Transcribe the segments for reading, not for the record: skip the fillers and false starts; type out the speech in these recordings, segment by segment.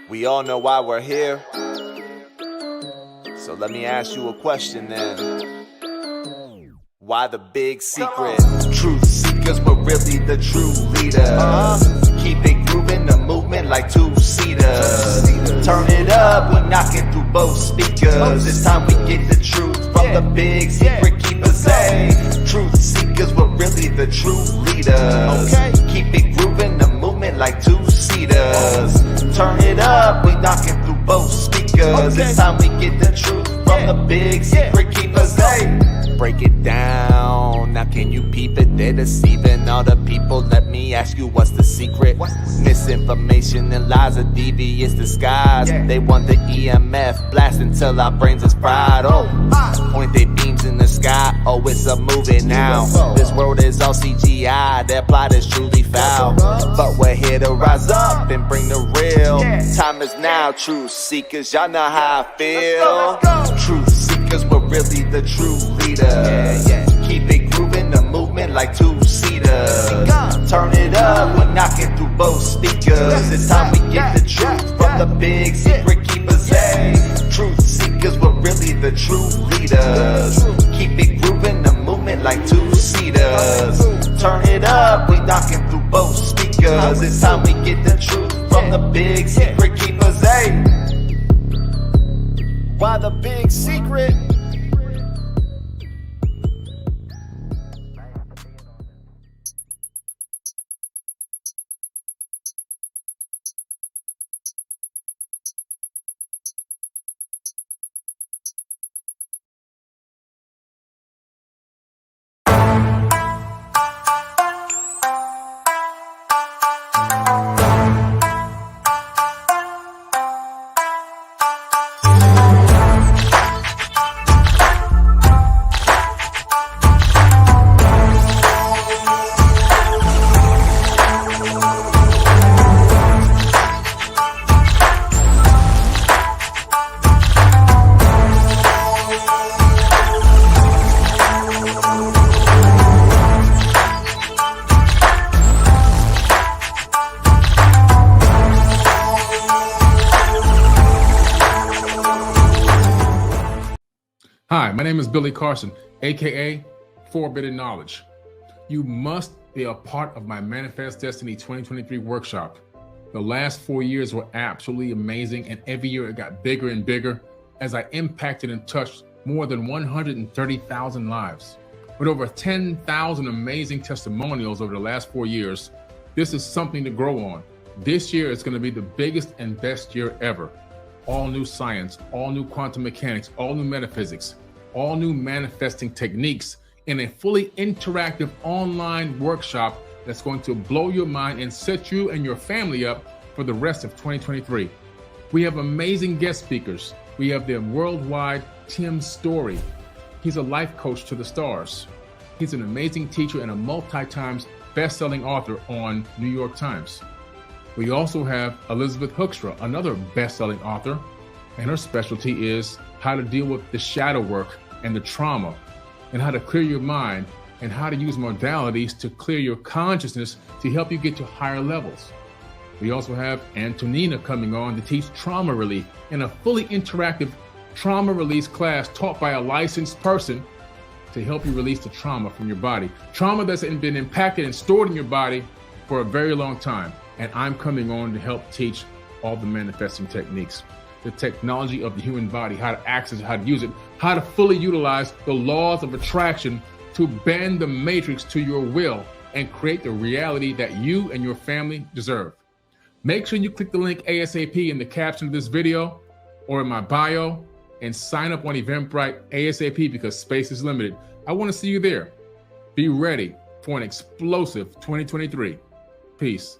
We all know why we're here. So let me ask you a question then. Why the big secret? Truth seekers were really the true leaders. Keep it grooving, the movement like two-seaters. Turn it up, we're knocking through both speakers. It's time we get the truth from the big secret keepers. Hey, truth seekers were really the true leaders. Keep it grooving, the movement like two-seaters. Turn it up, we knocking through both speakers. It's time we get the truth from the big secret keepers. Hey, break it down, now can you peep it? They're deceiving all the people. Let me ask you, what's the secret? Misinformation and lies, a devious disguise. They want the EMF blast until our brains is fried. Oh, point their beams in the sky. Oh, it's a movie now. This world is all CGI, their plot is truly foul. But we're here to rise up and bring the real. Time is now, truth seekers, y'all know how I feel. Truth seekers were really the true leaders. Keep it grooving, the movement like two-seaters. Turn it up, we're knocking through both speakers. It's time we get the truth from the big secret keepers. Hey, truth seekers were really the true leaders. Keep it grooving, the movement like two-seaters. Turn it up, we knocking through both speakers. It's time we get the truth from the big secret keepers. Hey, why the big secret? Hi, my name is Billy Carson, aka Forbidden Knowledge. You must be a part of my Manifest Destiny 2023 workshop. The last 4 years were absolutely amazing, and every year it got bigger and bigger as I impacted and touched more than 130,000 lives. With over 10,000 amazing testimonials over the last 4 years, this is something to grow on. This year is going to be the biggest and best year ever. All new science, all new quantum mechanics, all new metaphysics, all new manifesting techniques in a fully interactive online workshop that's going to blow your mind and set you and your family up for the rest of 2023. We have amazing guest speakers. We have the worldwide Tim Story. He's a life coach to the stars. He's an amazing teacher and a multi-times best-selling author on New York Times. We also have Elizabeth Hoekstra, another best-selling author, and her specialty is how to deal with the shadow work and the trauma, and how to clear your mind, and how to use modalities to clear your consciousness to help you get to higher levels. We also have Antonina coming on to teach trauma relief in a fully interactive trauma release class taught by a licensed person to help you release the trauma from your body. Trauma that's been impacted and stored in your body for a very long time. And I'm coming on to help teach all the manifesting techniques, the technology of the human body, how to access it, how to use it, how to fully utilize the laws of attraction to bend the matrix to your will and create the reality that you and your family deserve. Make sure you click the link ASAP in the caption of this video or in my bio and sign up on Eventbrite ASAP because space is limited. I want to see you there. Be ready for an explosive 2023. Peace.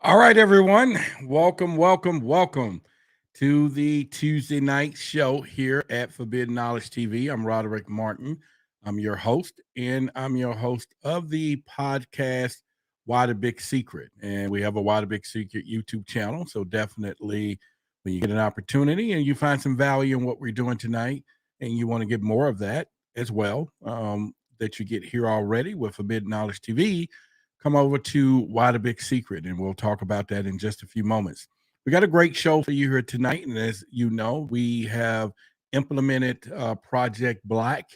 All right, everyone. Welcome to the Tuesday night show here at Forbidden Knowledge TV. I'm Roderick Martin. I'm your host, and I'm your host of the podcast, Why the Big Secret. And we have a Why the Big Secret YouTube channel. So definitely when you get an opportunity and you find some value in what we're doing tonight and you want to get more of that as well, that you get here already with Forbidden Knowledge TV, come over to Why the Big Secret, and we'll talk about that in just a few moments. We got a great show for you here tonight, and as you know, we have implemented Project Black,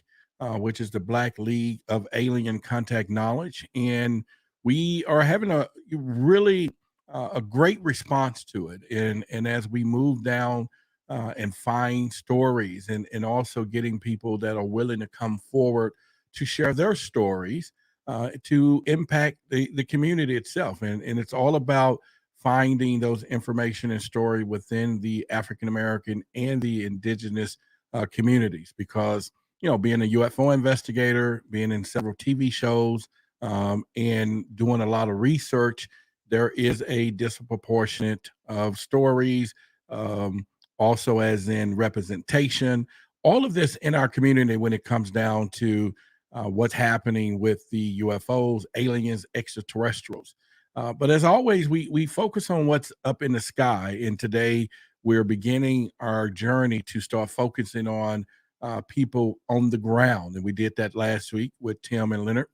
which is the Black League of Alien Contact Knowledge, and we are having a really a great response to it. And as we move down and find stories, and also getting people that are willing to come forward to share their stories to impact the community itself. And it's all about finding those information and story within the African American and the indigenous communities, because being a UFO investigator, being in several TV shows, and doing a lot of research, there is a disproportionate of stories, also as in representation, all of this in our community when it comes down to what's happening with the UFOs, aliens, extraterrestrials. But as always, we focus on what's up in the sky. And today we're beginning our journey to start focusing on people on the ground. And we did that last week with Tim and Leonard.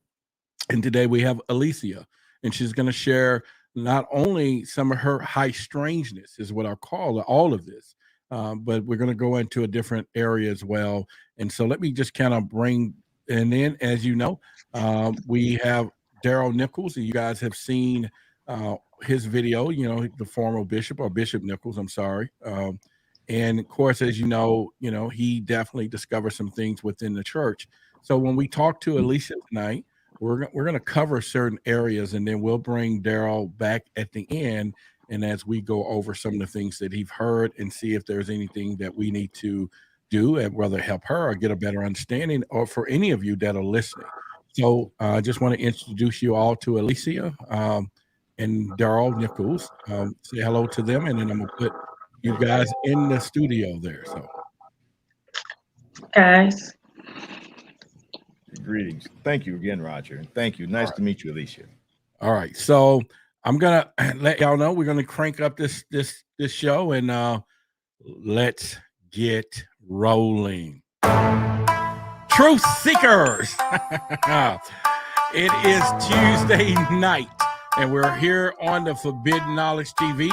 And today we have Alecia, and she's going to share not only some of her high strangeness, is what I call all of this, but we're going to go into a different area as well. And so let me just kind of bring, and then as you know, we have Daryl Nichols, and you guys have seen his video, the former bishop, or Bishop Nichols, I'm sorry. And of course, as you know, he definitely discovered some things within the church. So when we talk to Alecia tonight, we're going to cover certain areas, and then we'll bring Daryl back at the end, and as we go over some of the things that he's heard and see if there's anything that we need to do, and whether help her or get a better understanding, or for any of you that are listening. So I just want to introduce you all to Alecia and Daryl Nichols. Say hello to them, and then I'm going to put you guys in the studio there. So, guys. Greetings. Thank you again, Roger. Thank you. Nice to meet you, Alecia. All right. So I'm gonna let y'all know we're gonna crank up this show, and let's get rolling. Truth Seekers. It is Tuesday night, and we're here on the Forbidden Knowledge TV.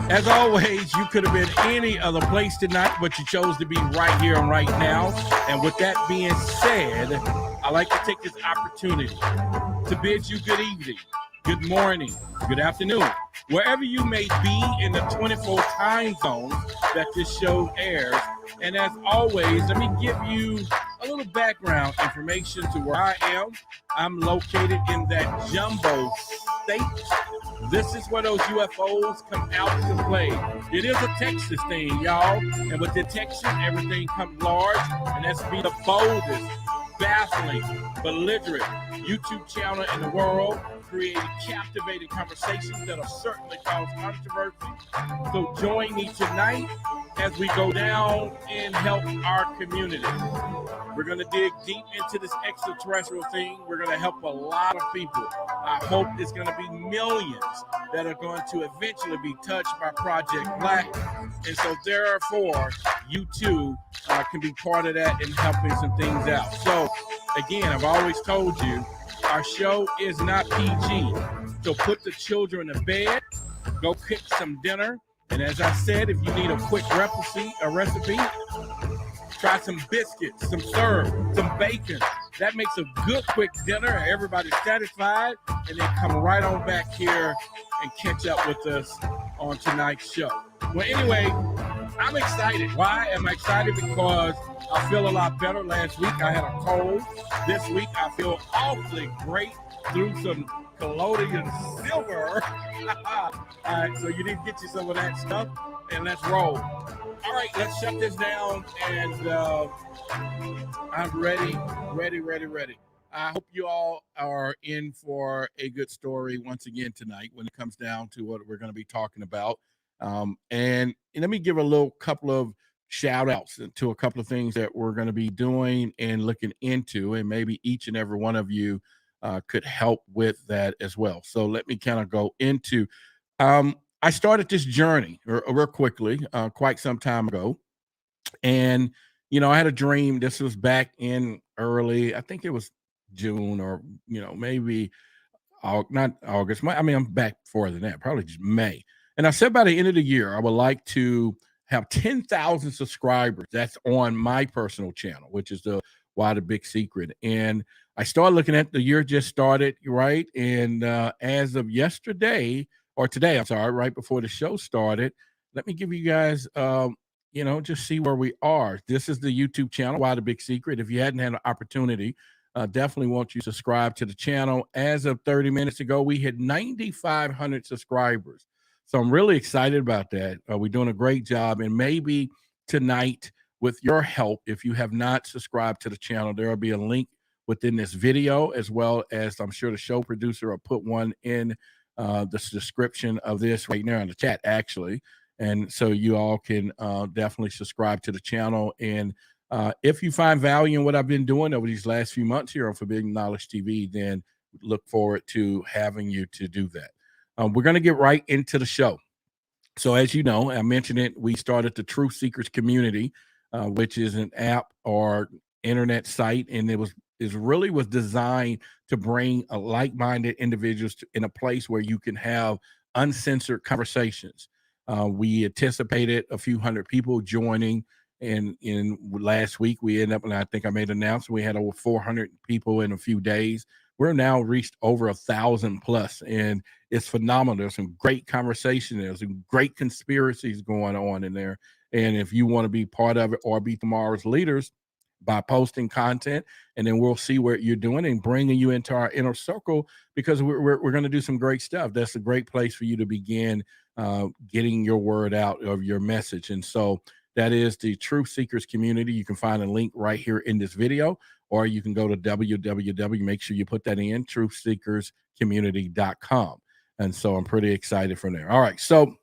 As always, you could have been any other place tonight, but you chose to be right here and right now. And with that being said, I'd like to take this opportunity to bid you good evening, good morning, good afternoon, wherever you may be in the 24 time zones that this show airs. And as always, let me give you a little background information to where I am. I'm located in that jumbo state. This is where those UFOs come out to play. It is a Texas thing, y'all. And with detection, everything comes large. And that's to be the boldest, baffling, belligerent YouTube channel in the world, creating captivating conversations that'll certainly cause controversy. So join me tonight as we go down and help our community. We're going to dig deep into this extraterrestrial thing. We're going to help a lot of people. I hope it's going to be millions that are going to eventually be touched by Project Black. And so therefore, you too can be part of that in helping some things out. So again, I've always told you, our show is not PG. So put the children to bed, go cook some dinner. And as I said, if you need a quick recipe, try some biscuits, some syrup, some bacon. That makes a good quick dinner. Everybody's satisfied. And then come right on back here and catch up with us on tonight's show. Well, anyway, I'm excited. Why am I excited? Because I feel a lot better. Last week I had a cold. This week I feel awfully great through some collodion silver. All right, so you need to get you some of that stuff, and let's roll. All right, let's shut this down, and I'm ready. I hope you all are in for a good story once again tonight when it comes down to what we're going to be talking about. And let me give a little couple of shout outs to a couple of things that we're going to be doing and looking into, and maybe each and every one of you could help with that as well. So let me kind of go into, I started this journey real quickly, quite some time ago. And I had a dream. This was back in early, I think it was June or, maybe not August. I'm back further than that, probably just May. And I said by the end of the year, I would like to have 10,000 subscribers. That's on my personal channel, which is the Why the Big Secret. And I started looking at the year just started, right? And as of yesterday or today, I'm sorry, right before the show started, let me give you guys, just see where we are. This is the YouTube channel, Why the Big Secret. If you hadn't had an opportunity, definitely want you to subscribe to the channel. As of 30 minutes ago, we hit 9,500 subscribers. So I'm really excited about that. We're doing a great job. And maybe tonight, with your help, if you have not subscribed to the channel, there will be a link within this video, as well as I'm sure the show producer will put one in the description of this right now in the chat, actually. And so you all can definitely subscribe to the channel. And if you find value in what I've been doing over these last few months here on Forbidden Knowledge TV, then look forward to having you to do that. We're going to get right into the show. So as you know, I mentioned it, we started the Truth Seekers community, which is an app or internet site, and it was designed to bring like-minded individuals in a place where you can have uncensored conversations. We anticipated a few hundred people joining, and in last week we ended up, and I think I made an announcement, we had over 400 people in a few days. We're now reached over 1,000 plus, and it's phenomenal. There's some great conversation. There's some great conspiracies going on in there. And if you want to be part of it or be tomorrow's leaders by posting content, and then we'll see what you're doing and bringing you into our inner circle, because we're going to do some great stuff. That's a great place for you to begin getting your word out of your message. And so that is the Truth Seekers community. You can find a link right here in this video, or you can go to www, make sure you put that in, truthseekerscommunity.com. And so I'm pretty excited from there. All right. So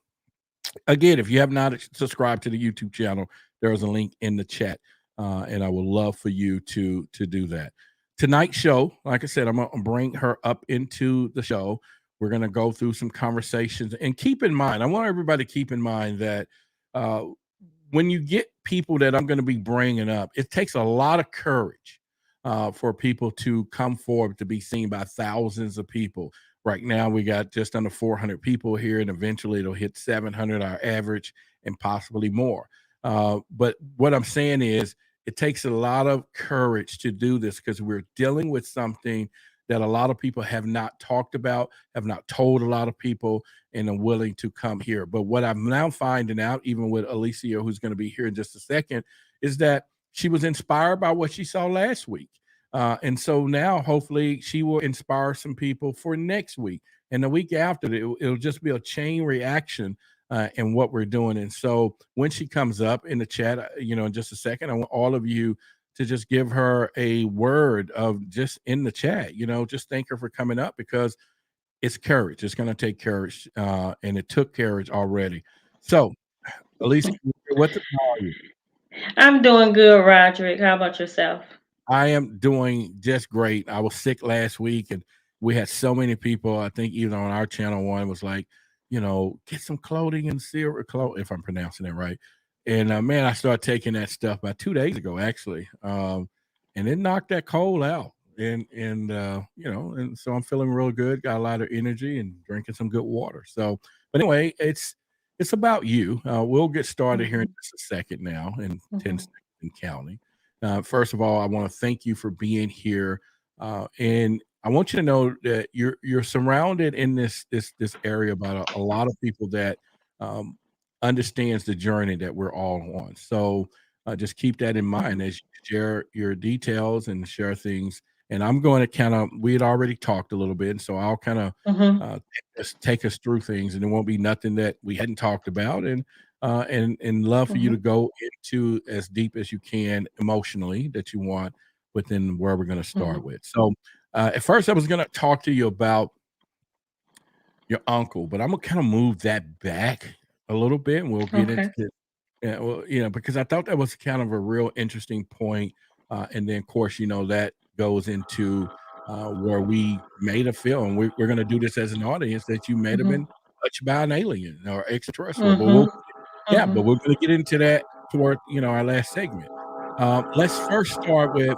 again, if you have not subscribed to the YouTube channel, there is a link in the chat. And I would love for you to do that. Tonight's show, like I said, I'm going to bring her up into the show. We're going to go through some conversations. And keep in mind, I want everybody to keep in mind that when you get people that I'm going to be bringing up, it takes a lot of courage for people to come forward to be seen by thousands of people. Right now, we got just under 400 people here, and eventually it'll hit 700, our average, and possibly more. But what I'm saying is it takes a lot of courage to do this, because we're dealing with something that a lot of people have not talked about, have not told a lot of people, and are willing to come here. But what I'm now finding out, even with Alecia, who's going to be here in just a second, is that she was inspired by what she saw last week. And so now hopefully she will inspire some people for next week. And the week after, it'll just be a chain reaction in what we're doing. And so when she comes up in the chat, in just a second, I want all of you to just give her a word of just in the chat, just thank her for coming up, because it's courage. It's going to take courage. And it took courage already. So, Alecia, what's up? How are you? I'm doing good, Roderick. How about yourself? I am doing just great. I was sick last week, and we had so many people. I think even on our channel, one was like, get some clothing and silver clothes, if I'm pronouncing it right. And man, I started taking that stuff about 2 days ago, actually, and it knocked that cold out. And so I'm feeling real good. Got a lot of energy and drinking some good water. So, but anyway, it's about you. We'll get started here in just a second now, in 10 seconds and counting. First of all, I want to thank you for being here, and I want you to know that you're surrounded in this area by a lot of people that understands the journey that we're all on. So just keep that in mind as you share your details and share things. And I'm going to we had already talked a little bit, and so I'll kind of take us through things, and it won't be nothing that we hadn't talked about. And love for you to go into as deep as you can emotionally that you want within where we're going to start with. So at first I was going to talk to you about your uncle, but I'm going to kind of move that back a little bit, and we'll get into it. Because I thought that was kind of a real interesting point. And then of course, that goes into where we made a film. We're going to do this as an audience that you may have been touched by an alien or extraterrestrial. But but we're going to get into that toward our last segment. Let's first start with.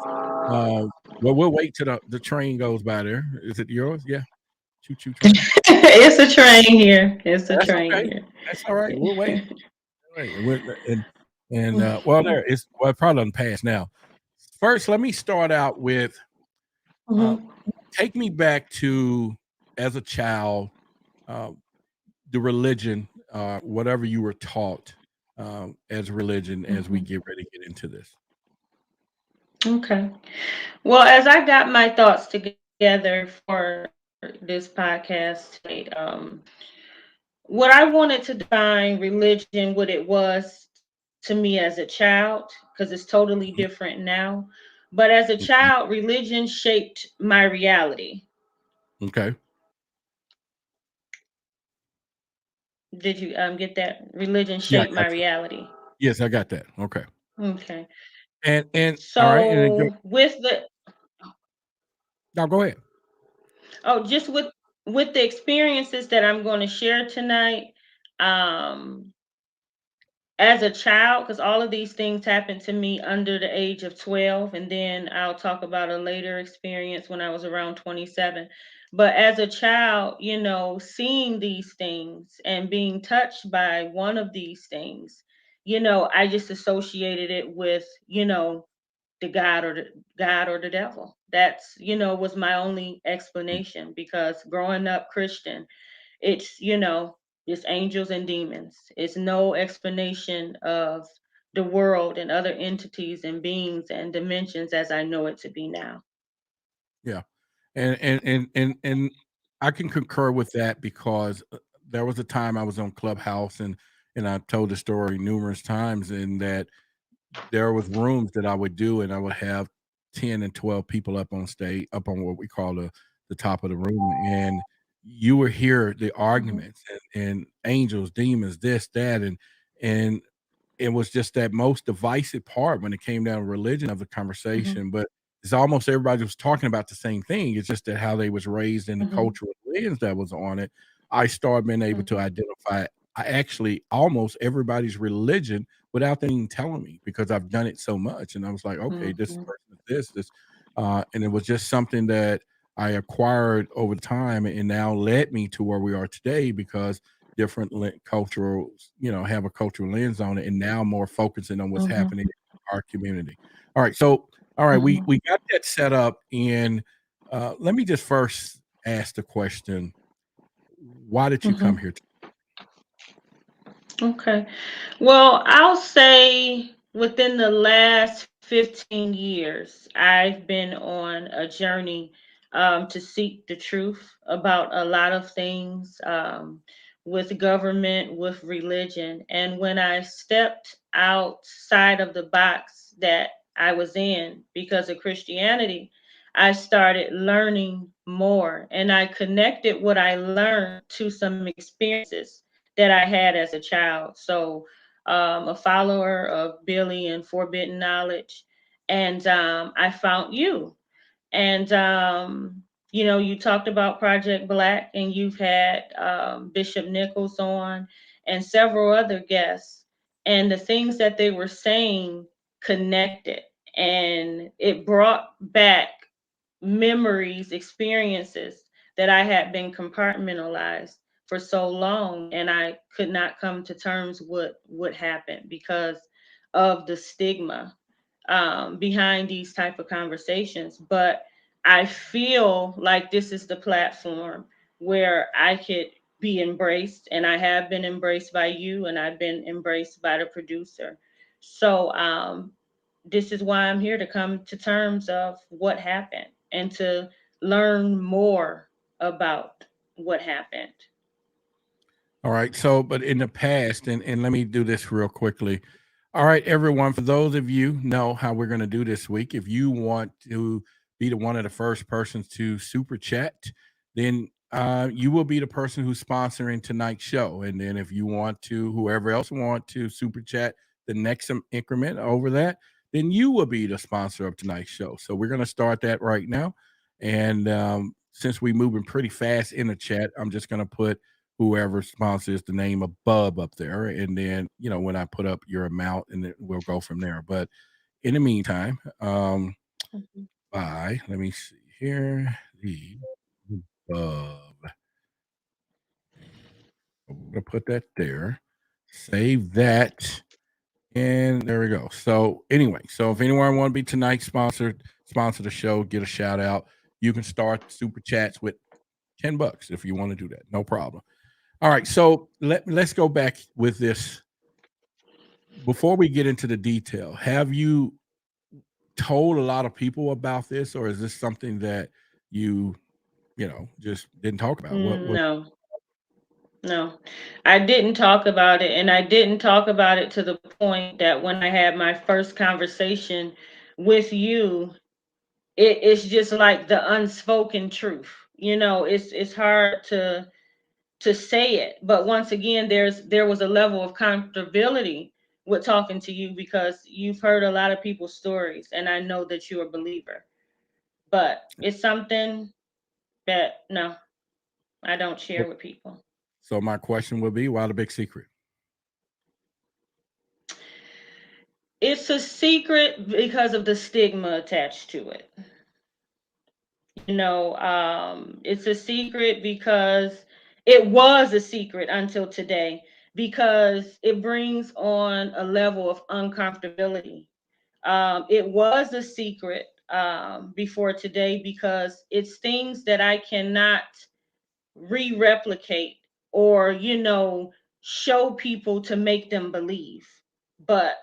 Well, we'll wait till the train goes by there. Is it yours? Yeah. Choo choo train. It's a train here. It's a That's train okay. here. That's all right. We'll wait. All right. Well, there is. Well, it probably doesn't pass now. First, let me start out with. Uh, Mhm. Take me back to as a child, uh, the religion, whatever you were taught as religion. As we Mhm. get ready to get into this. Okay. Well, as I got my thoughts together for this podcast today, what I wanted to define religion, what it was to me as a child, because it's totally different now. But as a Mhm. child, religion shaped my reality. Okay. Did you get that? Religion Yeah, I shaped my got you. reality. Yes, I got that. Okay. Okay. And all right, and then go. So with the Now go ahead. just with the experiences that I'm going to share tonight, um, as a child, because all of these things happened to me under the age of 12, and then I'll talk about a later experience when I was around 27. But as a child, seeing these things and being touched by one of these things, I just associated it with, the God or the devil. That's, was my only explanation because growing up Christian, it's, just angels and demons. It's no explanation of the world and other entities and beings and dimensions as I know it to be now. Yeah. And I can concur with that because there was a time I was on Clubhouse and I told the story numerous times in that there was rooms that I would do and I would have 10 and 12 people up on stage, up on what we call the top of the room. And you would hear the Mhm, arguments and angels, demons, this, that, and it was just that most divisive part when it came down to religion of the mhm, conversation. But it's almost everybody was talking about the same thing. It's just that how they was raised in the mhm, cultural lens that was on it. I started being able to mhm, identify I actually almost everybody's religion without them even telling me because I've done it so much. And I was like, okay, this mhm, person is this. And it was just something that I acquired over time and now led me to where we are today because different cultural, have a cultural lens on it, and now more focusing on what's mhm, happening in our community. All right, so all right, we mhm, we got that set up, and let me just first ask the question: why did you come mhm. here? Okay. Well, I'll say within the last 15 years, I've been on a journey to seek the truth about a lot of things with government, with religion. And when I stepped outside of the box that I was in because of Christianity, I started learning more and I connected what I learned to some experiences that I had as a child. So, a follower of Billy and Forbidden Knowledge, and I found you. And you talked about Project Black, and you've had Bishop Nichols on, and several other guests, and the things that they were saying connected, and it brought back memories, experiences that I had been compartmentalized for so long, and I could not come to terms with what happened because of the stigma behind these type of conversations. But I feel like this is the platform where I could be embraced, and I have been embraced by you, and I've been embraced by the producer. So this is why I'm here to come to terms of what happened and to learn more about what happened. All right. So, but in the past, and let me do this real quickly. All right, everyone, for those of you know how we're going to do this week, if you want to be one of the first persons to super chat, then you will be the person who's sponsoring tonight's show. And then if you want to, whoever else want to super chat the next increment over that, then you will be the sponsor of tonight's show. So we're going to start that right now. And since we're moving pretty fast in the chat, I'm just going to put whoever sponsors the name of Bub up there. And then, when I put up your amount and then we'll go from there. But in the meantime, Mhm. by, let me see here, the above. I'm gonna put that there. Save that. And there we go. So anyway, so if anyone want to be tonight's sponsor the show, get a shout out. You can start super chats with $10 if you want to do that. No problem. All right. So let's go back with this. Before we get into the detail, have you told a lot of people about this, or is this something that you just didn't talk about? What No, no, I didn't talk about it, and I didn't talk about it to the point that when I had my first conversation with you, it's just like the unspoken truth. It's hard to say it, but once again, there was a level of comfortability with talking to you because you've heard a lot of people's stories, and I know that you're a believer. But it's something that no, I don't share with people. So my question would be, why the big secret? It's a secret because of the stigma attached to it. It's a secret because it was a secret until today, because it brings on a level of uncomfortability. It was a secret before today because it's things that I cannot re-replicate or show people to make them believe. But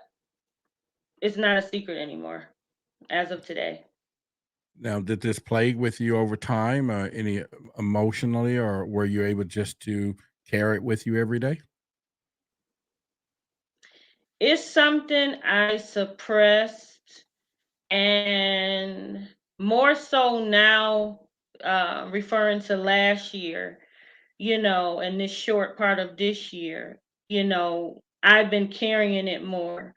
it's not a secret anymore as of today. Now, did this plague with you over time, any emotionally, or were you able just to carry it with you every day? It's something I suppressed, and more so now, referring to last year, and this short part of this year, I've been carrying it more.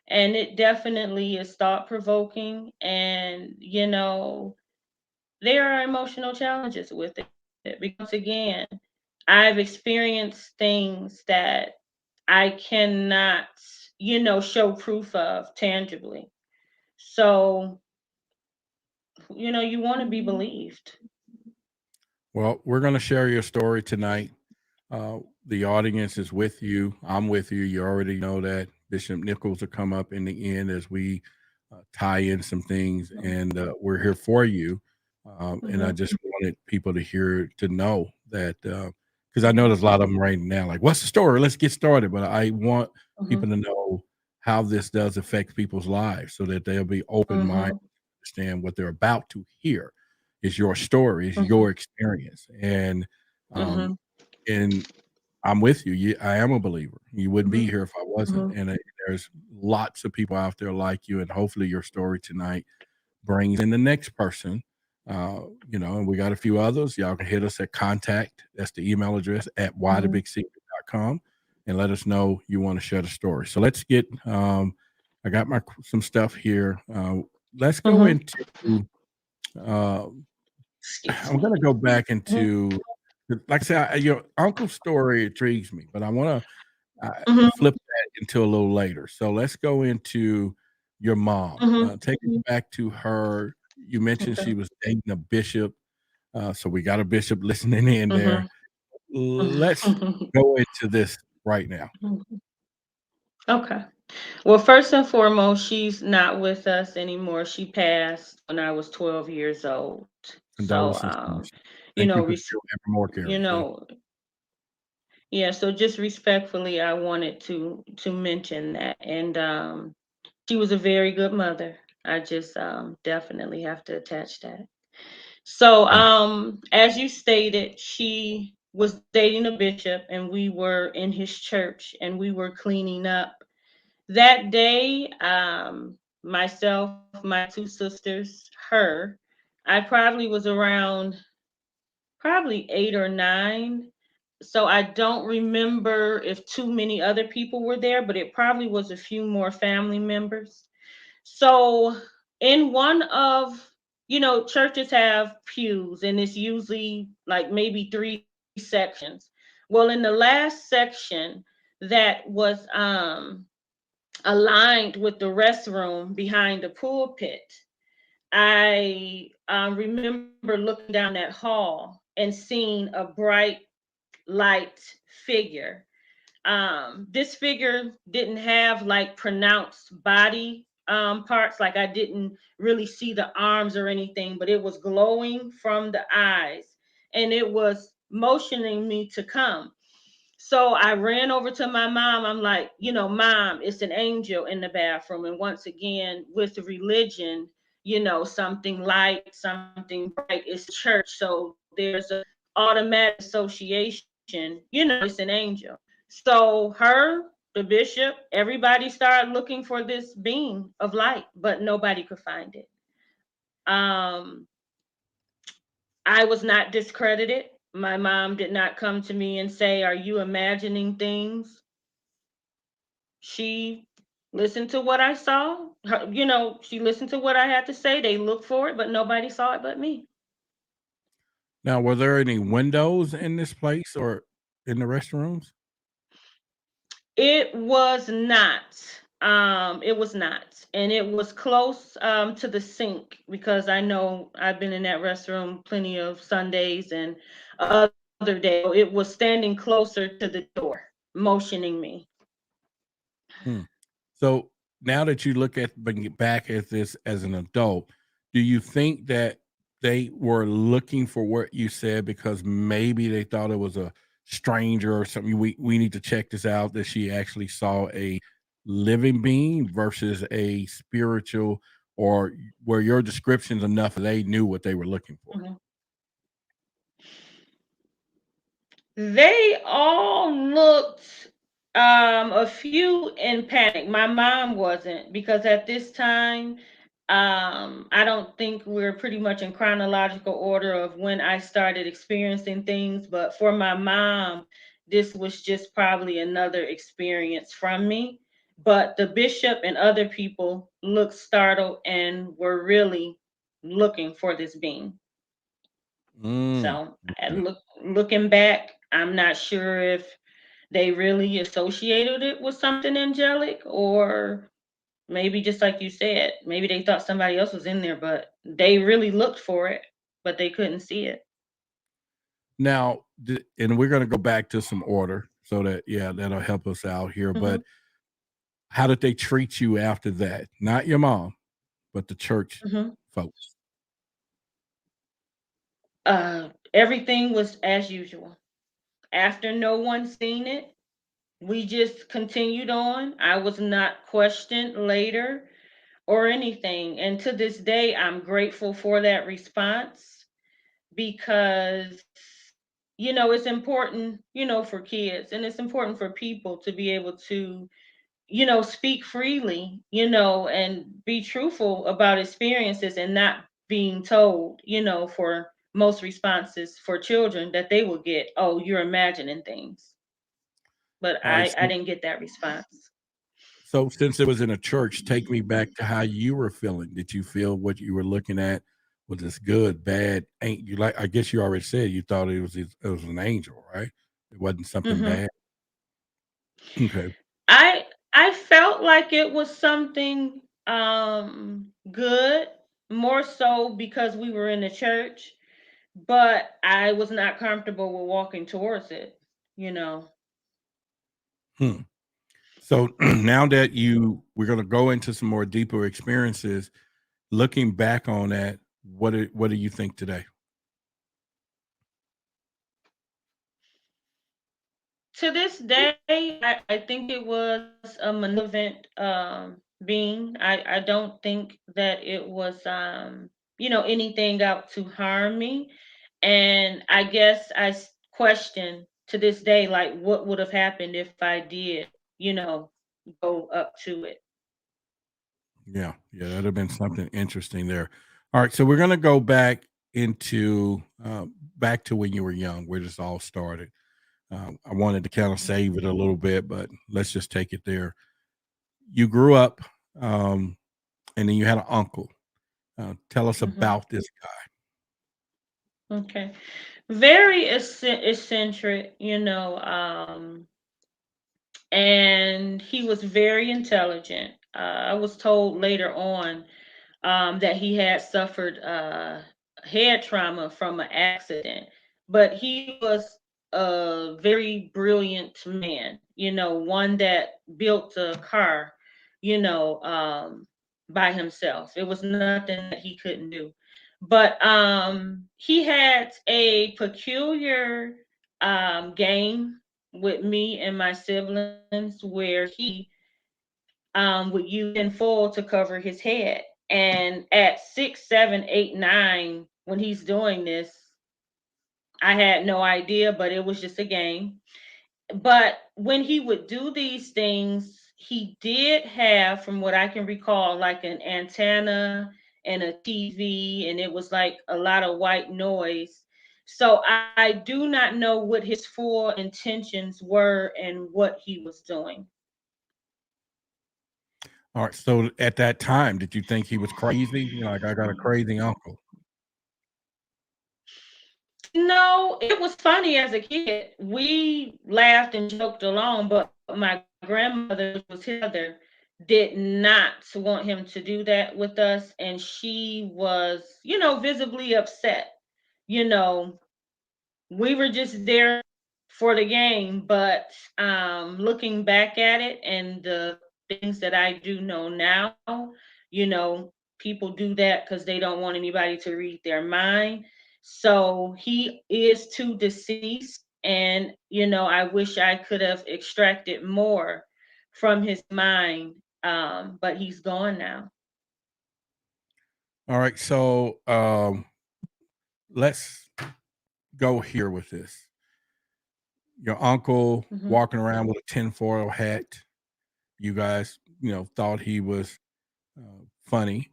And it definitely is thought provoking. And, there are emotional challenges with it because, again, I've experienced things that I cannot, show proof of tangibly. So, you want to be believed. Well, we're going to share your story tonight. The audience is with you. I'm with you. You already know that. Bishop Nichols will come up in the end as we tie in some things, and we're here for you. And I Hmm. just wanted people to know that, because I know there's a lot of them right now, like, what's the story? Let's get started. But I want people Hmm. to know how this does affect people's lives so that they'll be open minded, Hmm. understand what they're about to hear is your story, is Hmm. your experience. Um, Hmm. and I'm with you. I am a believer. You wouldn't be Hmm. here if I wasn't. Hmm. And there's lots of people out there like you. And hopefully, your story tonight brings in the next person. And we got a few others. Y'all can hit us at contact. That's the email address at whythebigsecret.com, and let us know you want to share the story. So let's get. I got some stuff here. Let's go Hmm. into. Uh, Excuse I'm me. going to go back Hmm. into, like I said, your uncle's story intrigues me, but I want to Hmm. flip that into a little later. So let's go into your mom. Hmm. Take us back to her. You mentioned Okay. she was dating a bishop. So we got a bishop listening in there. Hmm. Let's go into this right now. Okay. Well, first and foremost, she's not with us anymore. She passed when I was 12 years old. So, Condolences. you Thank you know, for res- still having more you cares. Yeah. know, yeah. So just respectfully, I wanted to mention that, and she was a very good mother. I just definitely have to attach that. So, Thank as you stated, she was dating a bishop, and we were in his church, and we were cleaning up. That day, myself, my two sisters, her, I probably was around probably 8 or 9. So I don't remember if too many other people were there, but it probably was a few more family members. So in one of, churches have pews, and it's usually like maybe 3 sections. Well, in the last section that was aligned with the restroom behind the pulpit. I remember looking down that hall and seeing a bright light figure. This figure didn't have like pronounced body parts, like I didn't really see the arms or anything, but it was glowing from the eyes and it was motioning me to come. So I ran over to my mom. I'm like, Mom, it's an angel in the bathroom. And once again, with religion, something light, something bright is church. So there's a automatic association, it's an angel. So the bishop, everybody started looking for this beam of light, but nobody could find it. Um, I was not discredited. My mom did not come to me and say, "Are you imagining things?" She listened to what I saw. She listened to what I had to say. They looked for it, but nobody saw it but me. Now, were there any windows in this place or in the restrooms? It was not. It was not. And it was close to the sink because I know I've been in that restroom plenty of Sundays and other days. It was standing closer to the door, motioning me. Hmm. So now that you look at back at this as an adult, do you think that they were looking for what you said because maybe they thought it was a stranger or something? We need to check this out. That she actually saw a living being versus a spiritual, or were your descriptions enough that they knew what they were looking for? Mhm. They all looked a few in panic. My mom wasn't because at this time I don't think we're pretty much in chronological order of when I started experiencing things, but for my mom this was just probably another experience from me. But the bishop and other people looked startled and were really looking for this being. Mm, So okay. looking back, I'm not sure if they really associated it with something angelic, or maybe just like you said, maybe they thought somebody else was in there, but they really looked for it, but they couldn't see it. Now, and we're going to go back to some order so that, yeah, that'll help us out here. Hmm. But how did they treat you after that? Not your mom, but the church Hmm. folks. Everything was as usual. After no one seen it, we just continued on. I was not questioned later or anything. And to this day, I'm grateful for that response because it's important, for kids, and it's important for people to be able to, speak freely, and be truthful about experiences and not being told, for most responses for children that they will get, "Oh, you're imagining things." But All right. I didn't get that response. So since it was in a church, take me back to how you were feeling. Did you feel what you were looking at? Was this good, bad? Ain't you like? I guess you already said you thought it was an angel, right? It wasn't something Hmm. bad. Okay. I I felt like it was something good, more so because we were in the church, but I was not comfortable with walking towards it, you know. Hmm. So now that we're going to go into some more deeper experiences. Looking back on that, what do you think today? To this day, I think it was a malevolent being. I don't think that it was anything out to harm me. And I guess question to this day, like, what would have happened if I did, go up to it. Yeah, yeah, that'd have been something interesting there. All right, so we're gonna go back into back to when you were young, where this all started. I wanted to kind of save it a little bit, but let's just take it there. You grew up, and then you had an uncle. Tell us Hmm. about this guy. Okay. Very eccentric, and he was very intelligent. I was told later on that he had suffered head trauma from an accident, but he was a very brilliant man, one that built a car, by himself. It was nothing that he couldn't do. But he had a peculiar game with me and my siblings where he would use in full to cover his head. And at 6, 7, 8, 9, when he's doing this, I had no idea, but it was just a game. But when he would do these things, he did have, from what I can recall, like an antenna and a TV, and it was like a lot of white noise. So I do not know what his full intentions were and what he was doing. All right. So at that time, did you think he was crazy? Like, I got a crazy uncle. No, it was funny as a kid. We laughed and joked along, but my grandmother, which was his mother, did not want him to do that with us. And she was, visibly upset. You know, we were just there for the game, but looking back at it and the things that I do know now, you know, people do that because they don't want anybody to read their mind. So he is too deceased, and I wish I could have extracted more from his mind, but he's gone now. All right. So let's go here with this. Your uncle Mhm. walking around with a tinfoil hat. You guys, thought he was funny,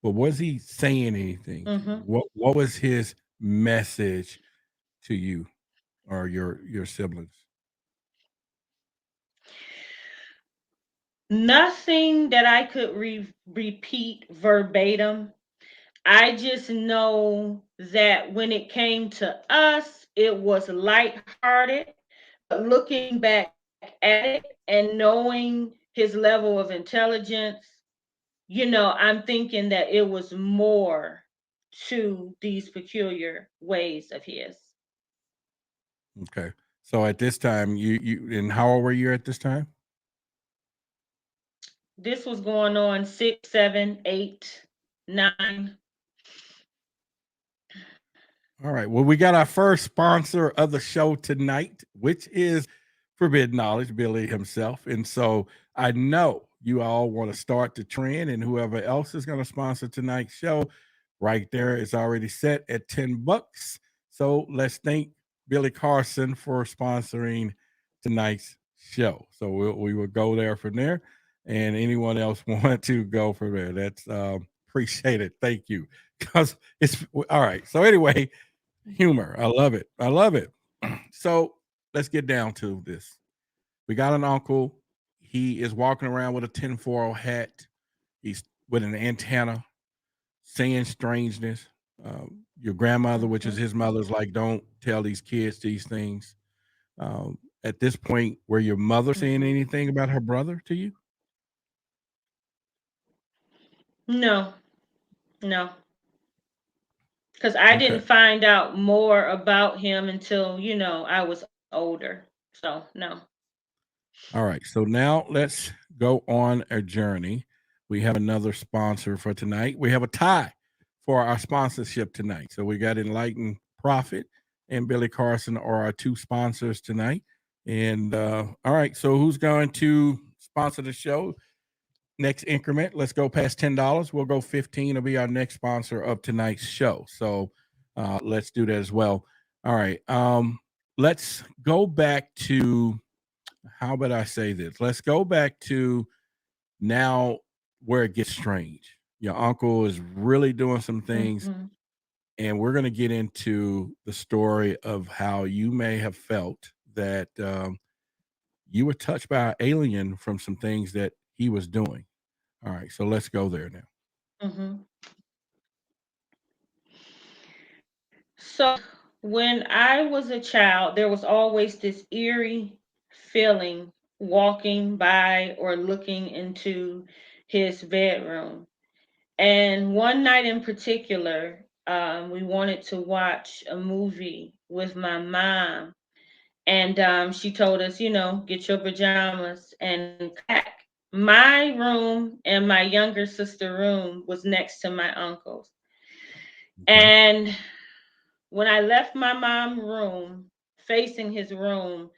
but was he saying anything to you? Mhm. What was his message to you or your siblings? Nothing that I could repeat verbatim. I just know that when it came to us, it was lighthearted. But looking back at it and knowing his level of intelligence, I'm thinking that it was more to these peculiar ways of his. Okay. So at this time, you and how old were you at this time? This was going on 6, 7, 8, 9. All right. Well, we got our first sponsor of the show tonight, which is Forbidden Knowledge, Billy himself. And so I know you all want to start the trend, and whoever else is going to sponsor tonight's show, right there is already set at $10. So let's thank Billy Carson for sponsoring tonight's show. So we will go there from there. And anyone else want to go from there, that's appreciate it. Thank you. Because it's all right. So anyway, humor. I love it. I love it. So let's get down to this. We got an uncle. He is walking around with a tinfoil hat. He's with an antenna, saying strangeness. Your grandmother, which is Mhm. his mother's, like, don't tell these kids these things. At this point, were your mother saying Mhm. anything about her brother to you? No, no. Because I Okay. didn't find out more about him until, I was older. So, no. All right. So now let's go on a journey. We have another sponsor for tonight. We have a tie for our sponsorship tonight. So we got Enlightened Profit and Billy Carson are our two sponsors tonight. And all right. So who's going to sponsor the show? Next increment. Let's go past $10. We'll go 15. Will be our next sponsor of tonight's show. So let's do that as well. All right. Let's go back to how about I say this? Let's go back to now where it gets strange. Your uncle is really doing some things, Mhm. and we're going to get into the story of how you may have felt that you were touched by an alien from some things that he was doing. All right, so let's go there now. Mhm. So, when I was a child, there was always this eerie feeling walking by or looking into his bedroom. And one night in particular, we wanted to watch a movie with my mom. And she told us, get your pajamas and pack. My room and my younger sister room was next to my uncle's. Okay. And when I left my mom's room, facing his room,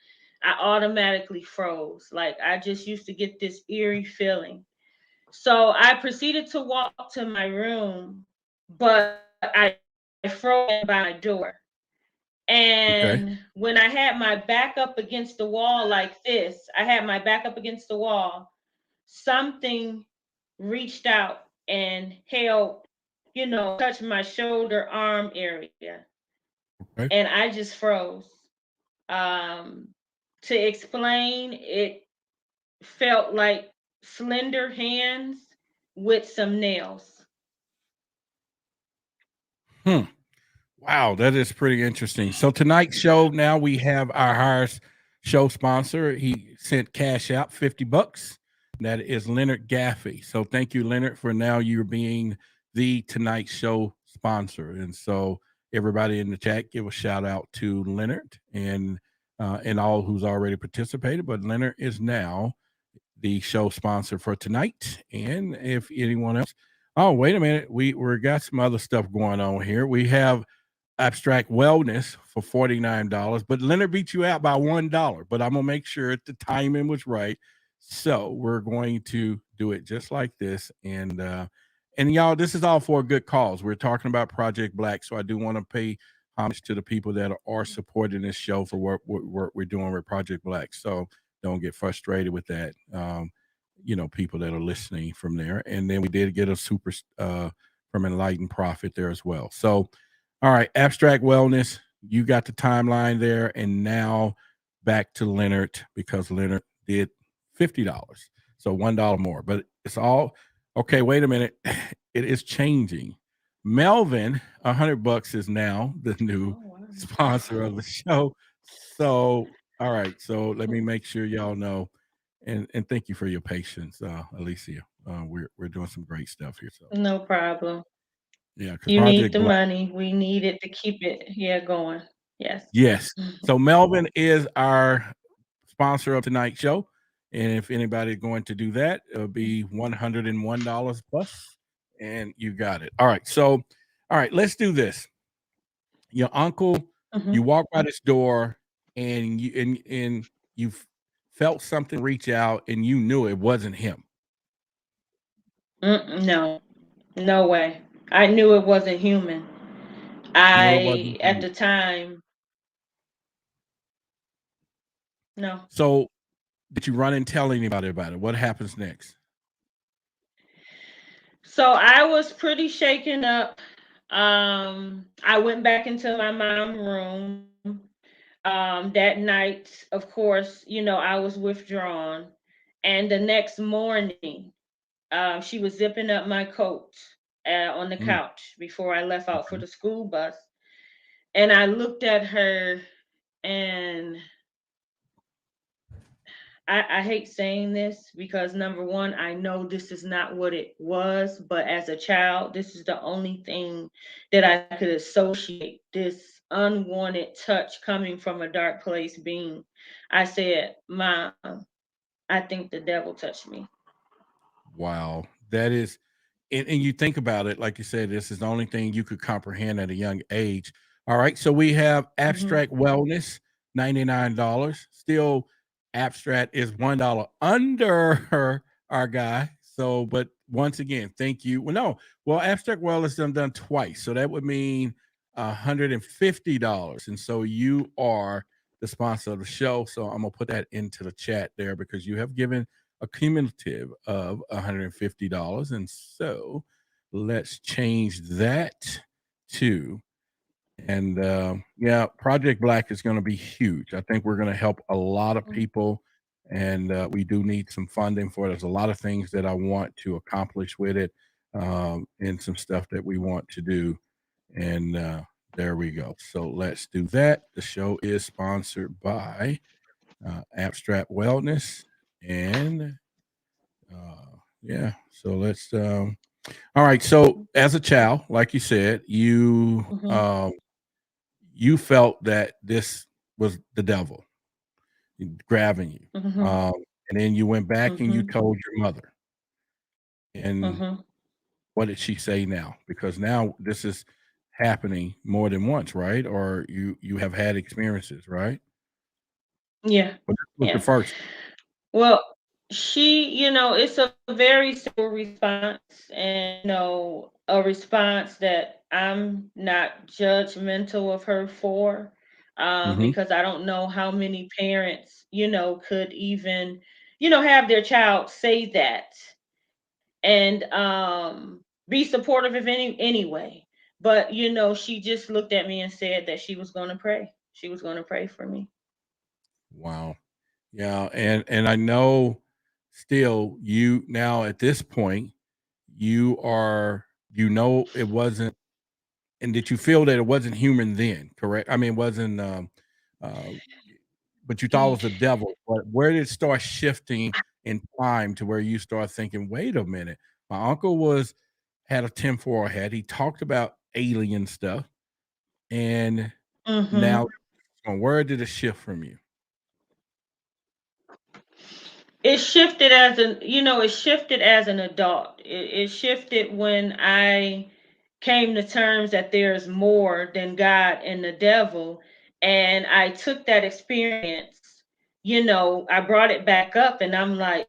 I automatically froze. Like I just used to get this eerie feeling. So I proceeded to walk to my room, but I froze by my door. Okay. And when I had my back up against the wall like this, I had my back up against the wall, something reached out and held, touched my shoulder, arm area. Okay. And I just froze. Um, to explain, it felt like slender hands with some nails. Hmm. Wow, that is pretty interesting. So tonight's show, now we have our highest show sponsor. He sent cash out $50. That is Leonard Gaffey. So thank you, Leonard, for now you're being the Tonight Show sponsor. And so everybody in the chat, give a shout out to Leonard and all who's already participated. But Leonard is now the show sponsor for tonight. And if anyone else, oh wait a minute, we got some other stuff going on here. We have Abstract Wellness for $49, but Leonard beat you out by $1. But I'm gonna make sure the timing was right. So we're going to do it just like this. And y'all, this is all for a good cause. We're talking about Project Black. So I do want to pay homage to the people that are supporting this show for what we're doing with Project Black. So don't get frustrated with that. People that are listening from there. And then we did get a super from Enlightened Profit there as well. So all right, Abstract Wellness, you got the timeline there. And now back to Leonard because Leonard did $50. So $1 more. But it's all okay. Wait a minute. It is changing. Melvin, $100 is now the new sponsor of the show. So, all right. So let me make sure y'all know. And thank you for your patience, Alecia. We're doing some great stuff here. So No problem. yeah, because You need Project the Black. money. We need it to keep it going. Yes. Yes. So Melvin is our sponsor of tonight's show. And if anybody's going to do that, it'll be $101 plus. And you got it. All right. So, all right, let's do this. Your uncle, you walk by this door and you felt something reach out and you knew it wasn't him. No, no way. I knew it wasn't human. No, it wasn't At him. the time, no. So did you run and tell anybody about it? What happens next? So I was pretty shaken up. I went back into my mom's room. That night, of course, I was withdrawn. And the next morning, she was zipping up my coat on the Mm, couch before I left out for okay. the school bus. And I looked at her and I hate saying this because number one, I know this is not what it was, but as a child, this is the only thing that I could associate this unwanted touch coming from a dark place being. I said, Mom, I think the devil touched me. Wow. That is, and you think about it, like you said, this is the only thing you could comprehend at a young age. All right. So we have Abstract Wellness, $99. Still, Abstract is $1 under our guy. So, but once again, thank you. Well, no, well, Abstract Wellness done twice. So that would mean $150. And so you are the sponsor of the show. So I'm going to put that into the chat there because you have given a cumulative of $150. And so let's change that to, and yeah, Project Black is going to be huge. I think we're going to help a lot of people. And we do need some funding for it. There's a lot of things that I want to accomplish with it and some stuff that we want to do. And there we go. So let's do that. The show is sponsored by Abstract Wellness. And yeah, so let's all right. So as a child, like you said, you felt that this was the devil grabbing you. Mhm. And then you went back and you Mhm. told your mother. And Mhm. what did she say now? Because now this is happening more than once, right? Or you have had experiences, right? Yeah. But this was the Yeah. first. Well, it's a very simple response, and a response that I'm not judgmental of her for, Mhm. because I don't know how many parents, could even, have their child say that and be supportive of anyway. But she just looked at me and said that she was going to pray. She was going to pray for me. Wow. Yeah, and I know still you now at this point, it wasn't, and did you feel that it wasn't human then, correct? I mean, it wasn't uh but you thought it was the devil. But where did it start shifting in time to where you start thinking, wait a minute, my uncle had a tinfoil hat. He talked about alien stuff, and now Mhm. where did it shift from you? It shifted as an adult. It shifted when I came to terms that there's more than God and the devil. And I took that experience, I brought it back up and I'm like,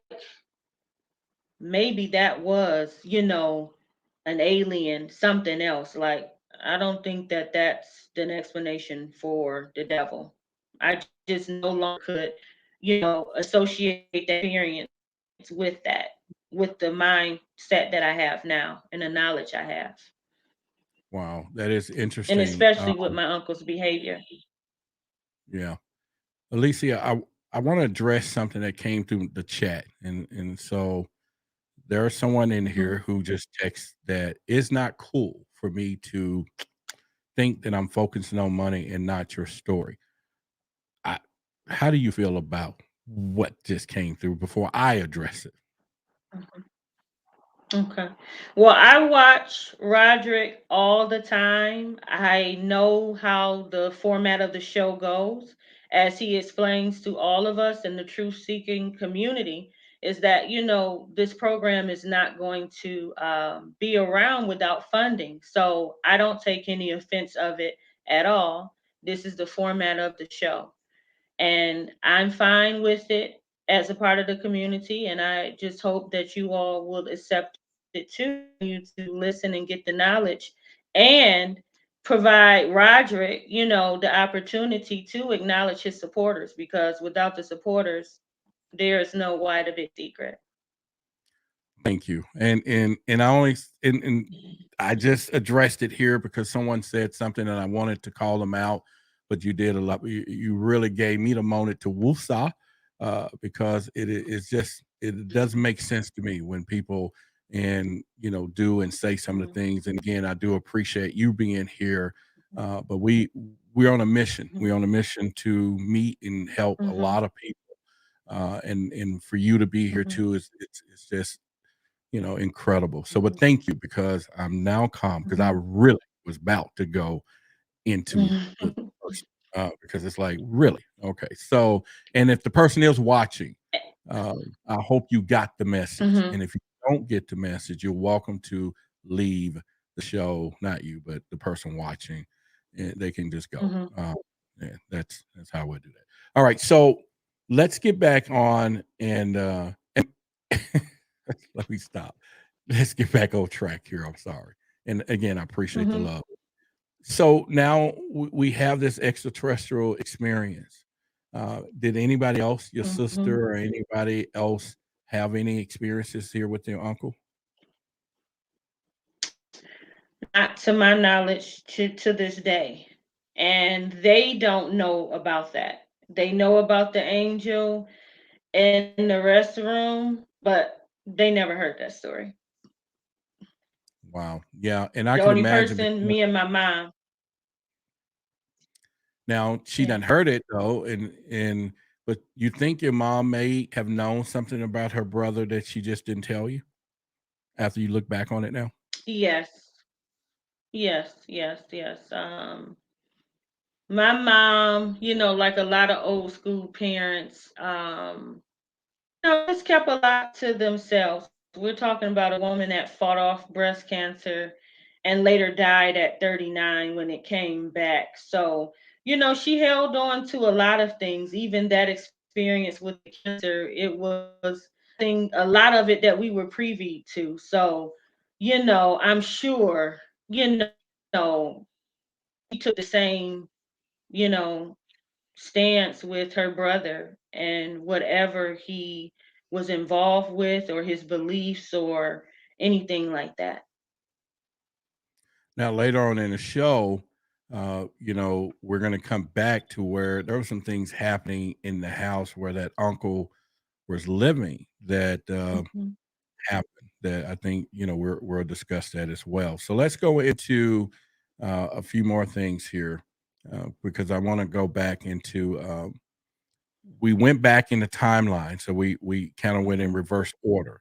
maybe that was, an alien, something else. Like, I don't think that that's an explanation for the devil. I just no longer could, associate that experience with that, with the mindset that I have now and the knowledge I have, Wow, that is and interesting. especially with my uncle's behavior. Yeah. Alicia, I want to address something that came through the chat. And so there's someone in Mhm. here who just texts that it's not cool for me to think that I'm focusing on money and not your story. I How do you feel about what just came through before I address it? Mhm. Okay. Well, I watch Roderick all the time. I know how the format of the show goes, as he explains to all of us in the truth seeking community, is that, this program is not going to be around without funding. So I don't take any offense of it at all. This is the format of the show, and I'm fine with it as a part of the community. And I just hope that you all will accept it too, you to listen and get the knowledge and provide Roderick, the opportunity to acknowledge his supporters, because without the supporters, there is no why the big secret. Thank you. And I only and I just addressed it here because someone said something and I wanted to call them out, but you did a lot. You really gave me the moment to woosah, because it's just it doesn't make sense to me when people and do and say some of the Mhm, things. And again, I do appreciate you being here, but we're on a mission. mhm, We're on a mission to meet and help a mhm, lot of people. And for you to be here mhm, too is it's just incredible. So, but thank you because I'm now calm because I mhm, really was about to go into the mhm. person, because it's like, really? Okay. So, and if the person is watching, I hope you got the message. Mhm, And if you don't get the message, you're welcome to leave the show, not you, but the person watching, and they can just go. mhm, Yeah, that's how we do that. All right. So let's get back on and let me stop. Let's get back on track here. I'm sorry. And again, I appreciate the mhm, love. So now we have this extraterrestrial experience. Did anybody else, your mhm. sister or anybody else, have any experiences here with your uncle? Not to my knowledge, to this day. And they don't know about that. They know about the angel in the restroom, but they never heard that story. Wow. Yeah. And I The can only imagine person, because me and my mom. now she Yeah. done heard it though, and But you think your mom may have known something about her brother that she just didn't tell you after you look back on it now? Yes, yes. My mom, like a lot of old school parents, just kept a lot to themselves. We're talking about a woman that fought off breast cancer and later died at 39 when it came back. So, she held on to a lot of things, even that experience with the cancer. It was a lot of it that we were privy to. So, I'm sure, know, she took the same, you know, stance with her brother and whatever he was involved with or his beliefs or anything like that. Now, later on in the show, we're going to come back to where there were some things happening in the house where that uncle was living that Mhm, happened that I think, we'll discuss that as well. So let's go into a few more things here because I want to go back into we went back in the timeline, so we kind of went in reverse order.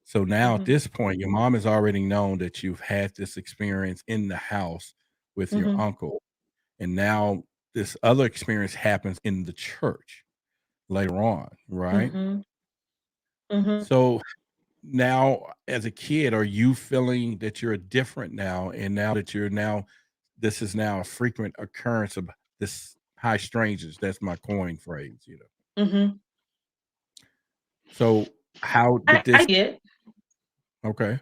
So now at mhm, this point, your mom has already known that you've had this experience in the house with your mhm, uncle, and now this other experience happens in the church later on, right? mhm, mhm. So now, as a kid, are you feeling that you're different now, and now that this is now a frequent occurrence of this high strangeness? That's my coin phrase. Mhm. So how did I this did. okay.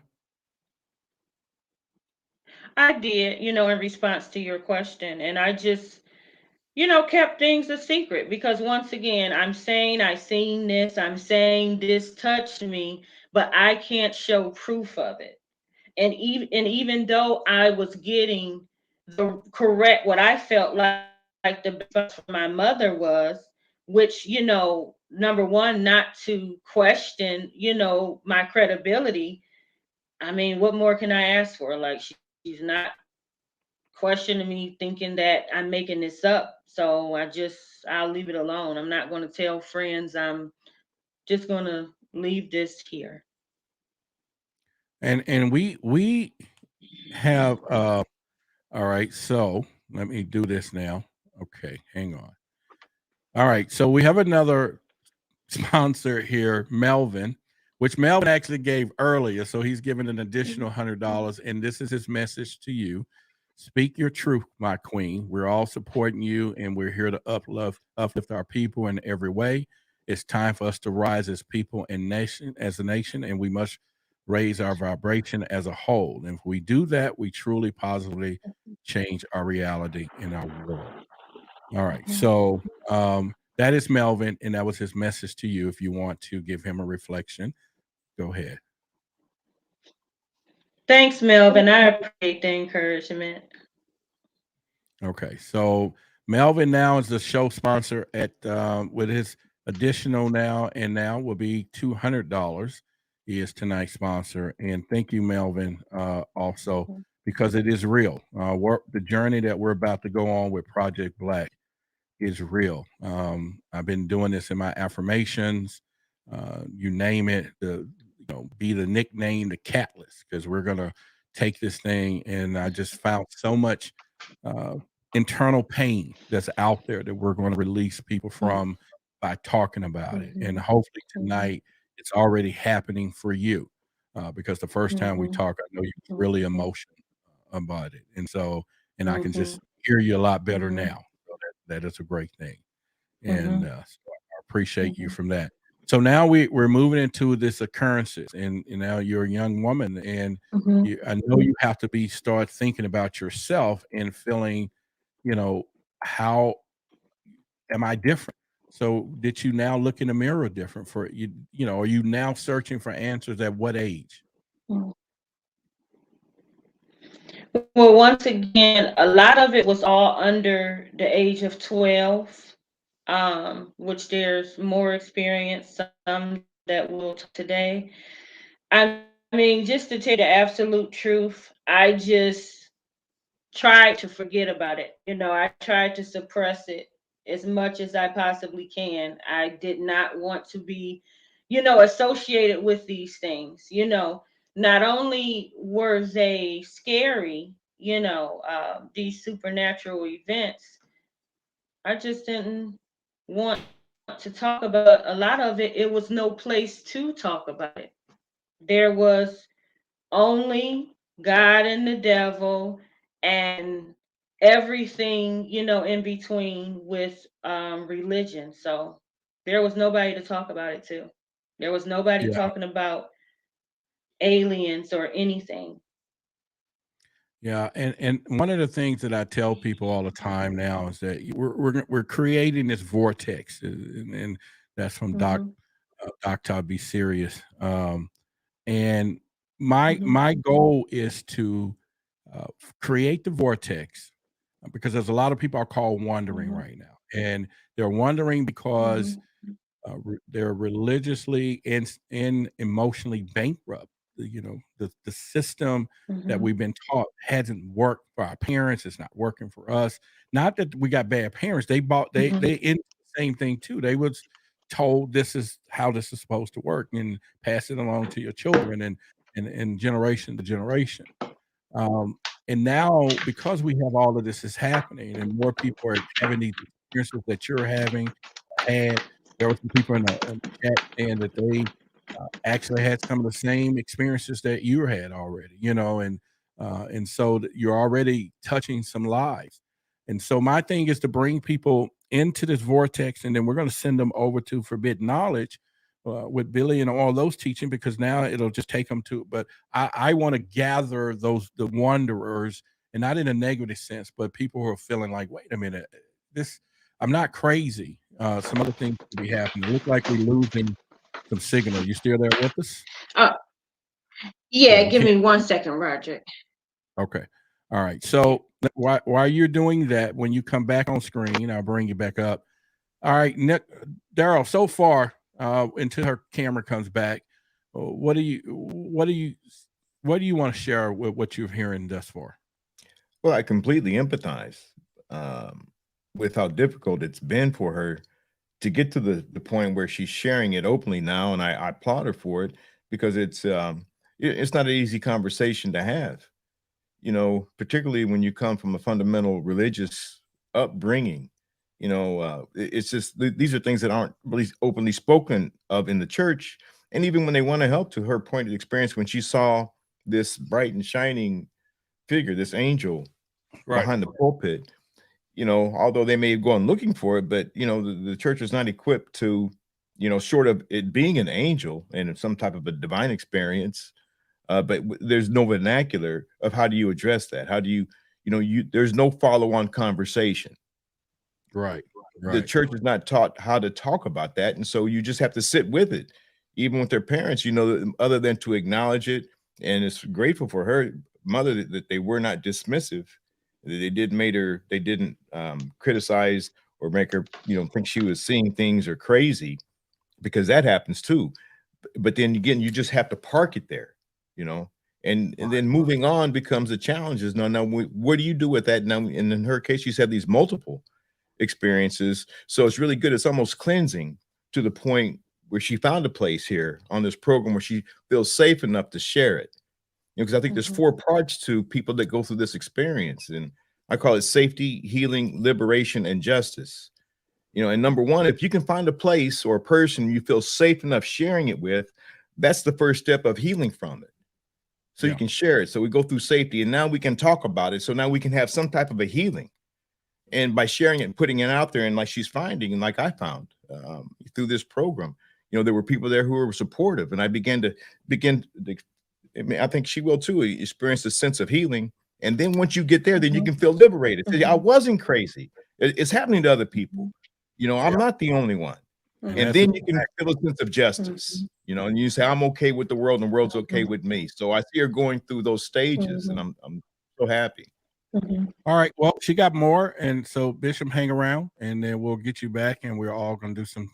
I did, in response to your question. And I just, kept things a secret because once again, I'm saying I seen this, I'm saying this touched me, but I can't show proof of it. And even though I was getting the correct what I felt like the response from my mother was, which number one, not to question my credibility. I mean, what more can I ask for? Like she's not questioning me, thinking that I'm making this up. So I'll leave it alone. I'm not going to tell friends. I'm just going to leave this here. And we have all right, so let me do this now. Okay, hang on. All right, so we have another sponsor here, Melvin, which Melvin actually gave earlier. So he's given an additional $100. And this is his message to you. Speak your truth, my queen. We're all supporting you, and we're here to uplift our people in every way. It's time for us to rise as people and as a nation, and we must raise our vibration as a whole. And if we do that, we truly positively change our reality in our world. All right. So that is Melvin, and that was his message to you. If you want to give him a reflection, go ahead. Thanks, Melvin. I appreciate the encouragement. Okay. So Melvin now is the show sponsor at with his additional now will be $200. He is tonight's sponsor, and thank you, Melvin, also because it is real. The journey that we're about to go on with Project Black is real. I've been doing this in my affirmations, you name it, be the nickname, the catalyst, because we're gonna take this thing. And I just found so much uh, internal pain that's out there that we're going to release people from by talking about it. And Mhm, hopefully mhm, tonight it's already happening for you, because the first time we mhm, talked, I know you were really mhm, emotional about it, and I can mhm, just hear you a lot better mhm, now. So that is a great thing, and mhm, so I appreciate you mhm, from that. So now we're moving into this occurrences, and now you're a young woman, and mhm. I know you have to start thinking about yourself and feeling, you know, how am I different? So did you now look in the mirror different for you? Are you now searching for answers at what age? Mhm. Well, once again, a lot of it was all under the age of 12, which there's more experience, some that will today. I mean, just to tell you the absolute truth, I just tried to forget about it. I tried to suppress it as much as I possibly can. I did not want to be, associated with these things. Not only were they scary, these supernatural events, I just didn't want to talk about a lot of it. It was no place to talk about it. There was only God and the devil and everything, in between with religion. So there was nobody to talk about it to. There was nobody Yeah. talking about aliens or anything. Yeah, and one of the things that I tell people all the time now is that we're creating this vortex, and that's from Mhm. Dr. Be Serious. And my Mhm. my goal is to create the vortex because there's a lot of people I call wondering Mhm. right now, and they're wondering because Mhm. they're religiously and emotionally bankrupt. The system that Mhm. we've been taught hasn't worked for our parents. It's not working for us. Not that we got bad parents. They Mhm. into the same thing too. They was told this is how this is supposed to work and pass it along to your children and generation to generation. Um, and now, because we have all of this is happening, and more people are having these experiences that you're having, had there were some people in the chat saying that they actually had some of the same experiences that you had already, and so you're already touching some lives. And so my thing is to bring people into this vortex, and then we're going to send them over to Forbidden Knowledge with Billy and all those teaching, because now it'll just take them to. But I want to gather the wanderers, and not in a negative sense, but people who are feeling like, wait a minute, this I'm not crazy. Some other things could be happening. It look like we're losing some signal. You still there with us? Uh, Yeah, yeah, we give can't. me 1 second, Roger. Okay. All right. So while you're doing that, when you come back on screen, I'll bring you back up. All right, Nick, Daryl. So far, until her camera comes back, what do you want to share with what you're hearing thus far? Well, I completely empathize um, with how difficult it's been for her to get to the point where she's sharing it openly now, and I applaud her for it because it's not an easy conversation to have. Particularly when you come from a fundamental religious upbringing. It's just these are things that aren't really openly spoken of in the church. And even when they want to help, to her point of experience, when she saw this bright and shining figure, this angel Right. behind the pulpit, although they may have gone looking for it, but the church is not equipped to, short of it being an angel and some type of a divine experience, but there's no vernacular of how do you address that? How do there's no follow-on conversation. Right. The Right. church is not taught how to talk about that. And so you just have to sit with it, even with their parents, other than to acknowledge it. And it's grateful for her mother that they were not dismissive. They didn't criticize or make her, think she was seeing things or crazy, because that happens too. But then again, you just have to park it there, you know, and then moving on becomes the challenges. Now, what do you do with that? Now, and in her case, she's had these multiple experiences, so it's really good. It's almost cleansing to the point where she found a place here on this program where she feels safe enough to share it. Because I think there's Mhm. 4 parts to people that go through this experience, and I call it safety, healing, liberation, and justice. And number one, if you can find a place or a person you feel safe enough sharing it with, that's the first step of healing from it. So you Yeah. can share it. So we go through safety, and now we can talk about it. So now we can have some type of a healing. And by sharing it and putting it out there, and like she's finding, and like I found through this program, there were people there who were supportive, and I began to I mean, I think she will too experience a sense of healing. And then once you get there, then you Mhm. can feel liberated. Say, I Mhm. wasn't crazy. It's happening to other people. Mhm. I'm not the only one. And And that's then Mhm. you can feel a sense of justice, Mhm. and you say, I'm okay with the world and the world's okay with me. So I see her going through those stages, and Mhm. I'm so happy. Mhm. all right. Well, she got more, and so Bishop, hang around, and then we'll get you back, and we're all gonna do some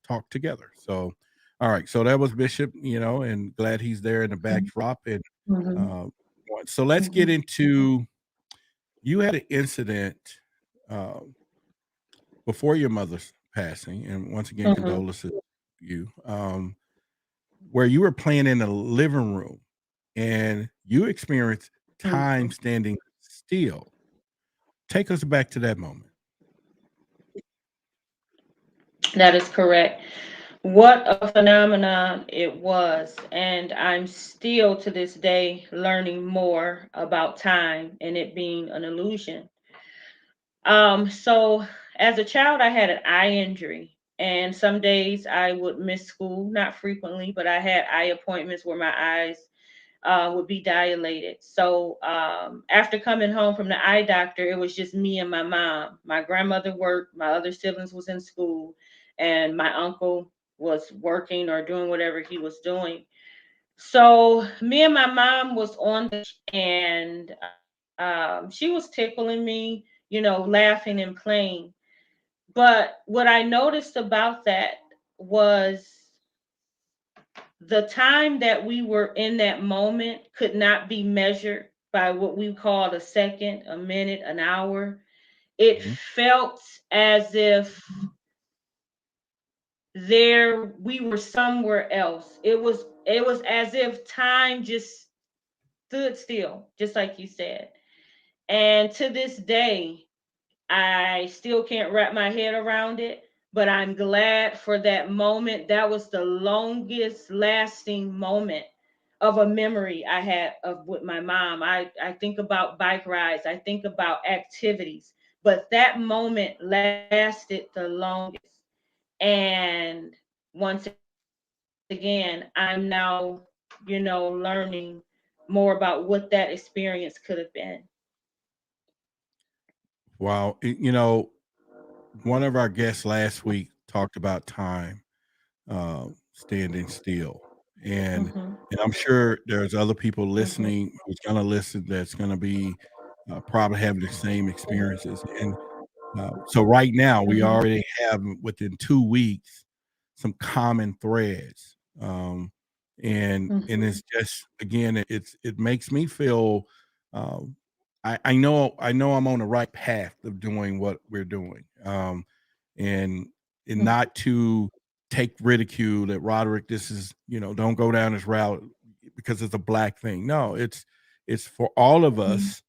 talk together. So, all right. So that was Bishop, and glad he's there in the backdrop. And Mhm. uh, so let's get Mhm. into. You had an incident. Uh, before your mother's passing, and once again, Mhm. condolences to you, where you were playing in the living room and you experienced time Mhm. standing still. Take us back to that moment. That is correct. What a phenomenon it was. And I'm still to this day learning more about time and it being an illusion. So as a child, I had an eye injury. And some days I would miss school, not frequently, but I had eye appointments where my eyes would be dilated. So after coming home from the eye doctor, it was just me and my mom. My grandmother worked, my other siblings was in school, and my uncle was working or doing whatever he was doing. So me and my mom was on the and she was tickling me, laughing and playing. But what I noticed about that was the time that we were in that moment could not be measured by what we call a second, a minute, an hour. It Mhm. felt as if there we were somewhere else. It was as if time just stood still, just like you said. And to this day, I still can't wrap my head around it, but I'm glad for that moment. That was the longest lasting moment of a memory I had of with my mom. I think about bike rides, I think about activities, but that moment lasted the longest. And once again, I'm now, learning more about what that experience could have been. Wow. One of our guests last week talked about time standing still. And Mhm. and I'm sure there's other people Mhm. listening who's gonna listen that's gonna be probably having the same experiences. And so right now we Mhm. already have within 2 weeks some common threads. And it's Mhm. just again it makes me feel um, I know I'm on the right path of doing what we're doing. And not to take ridicule that Roderick, this is, don't go down this route because it's a black thing. No, it's for all of Mhm. us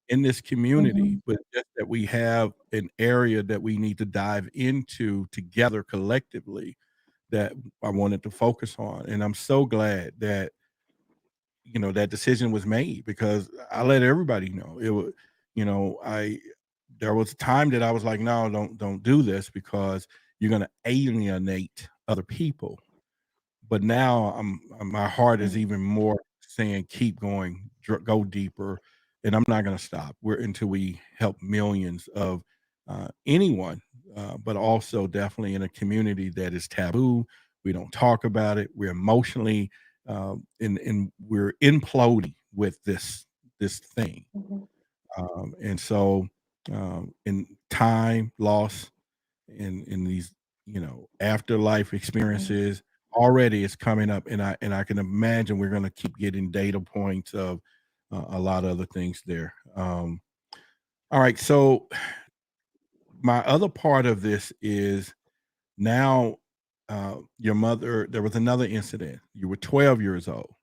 in this community, Mhm. but just that we have an area that we need to dive into together collectively that I wanted to focus on. And I'm so glad that that decision was made because I let everybody know it was, I there was a time that I was like, no, don't do this because you're gonna alienate other people. But now my heart is Mhm. even more saying, keep going, go deeper, and I'm not gonna stop. We're until we help millions of anyone, but also definitely in a community that is taboo. We don't talk about it. We're emotionally and we're imploding with this thing. Mhm. And so in time loss in these afterlife Mhm. experiences already it's coming up, and I can imagine we're going to keep getting data points of a lot of other things there. All right, so my other part of this is now your mother, there was another incident. You were 12 years old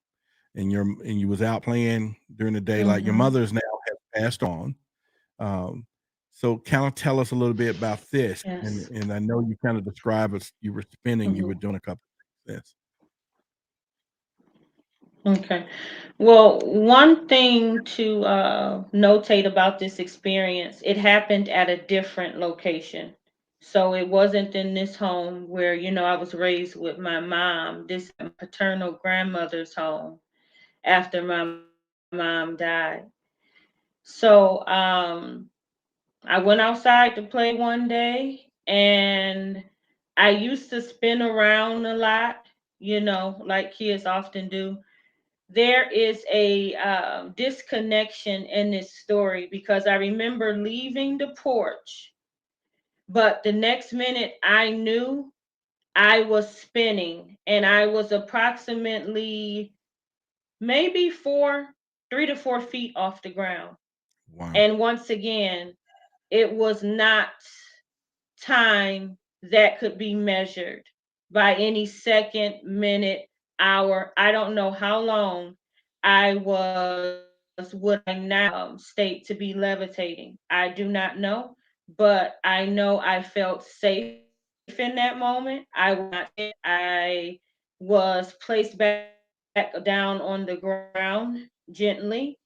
and you was out playing during the daylight. Your Mhm. mother's now has passed on. Um, so kind of tell us a little bit about this, and Yes. I know you kind of described as you were spinning, you were Mhm. doing a couple of things. Okay. Well, one thing to notate about this experience, it happened at a different location. So it wasn't in this home where, I was raised with my mom. This is my paternal grandmother's home after my mom died. So I went outside to play one day and I used to spin around a lot, like kids often do. There is a disconnection in this story because I remember leaving the porch, but the next minute I knew I was spinning and I was approximately maybe 3 to 4 feet off the ground. Wow. And once again, it was not time that could be measured by any second, minute, hour. I don't know how long I was what I now state to be levitating. I do not know, but I know I felt safe in that moment. I was placed back down on the ground gently,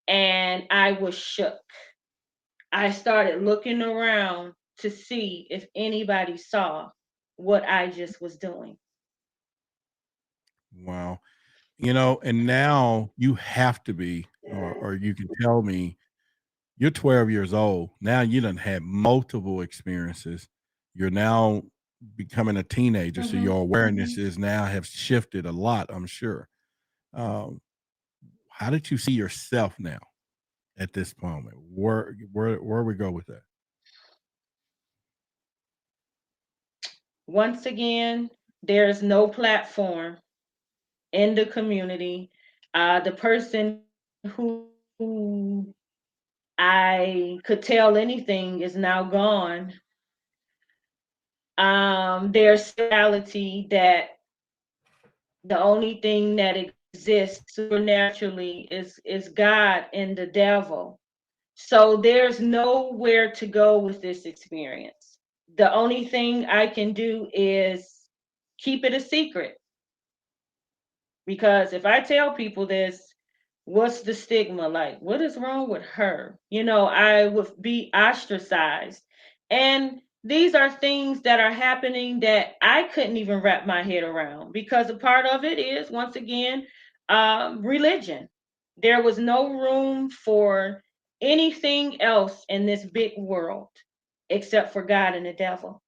and I was shook. I started looking around to see if anybody saw what I just was doing. Wow. And now you have to be, or you can tell me you're 12 years old. Now you done had multiple experiences. You're now becoming a teenager. So your awareness is now have shifted a lot, I'm sure. Um, how did you see yourself now at this moment? Where we go with that? Once again, there's no platform in the community. The person who I could tell anything is now gone. There's reality that the only thing that exists supernaturally is God and the devil. So there's nowhere to go with this experience. The only thing I can do is keep it a secret, because if I tell people this, what's the stigma? Like, what is wrong with her? I would be ostracized. And these are things that are happening that I couldn't even wrap my head around, because a part of it is, once again, religion. There was no room for anything else in this big world except for God and the devil.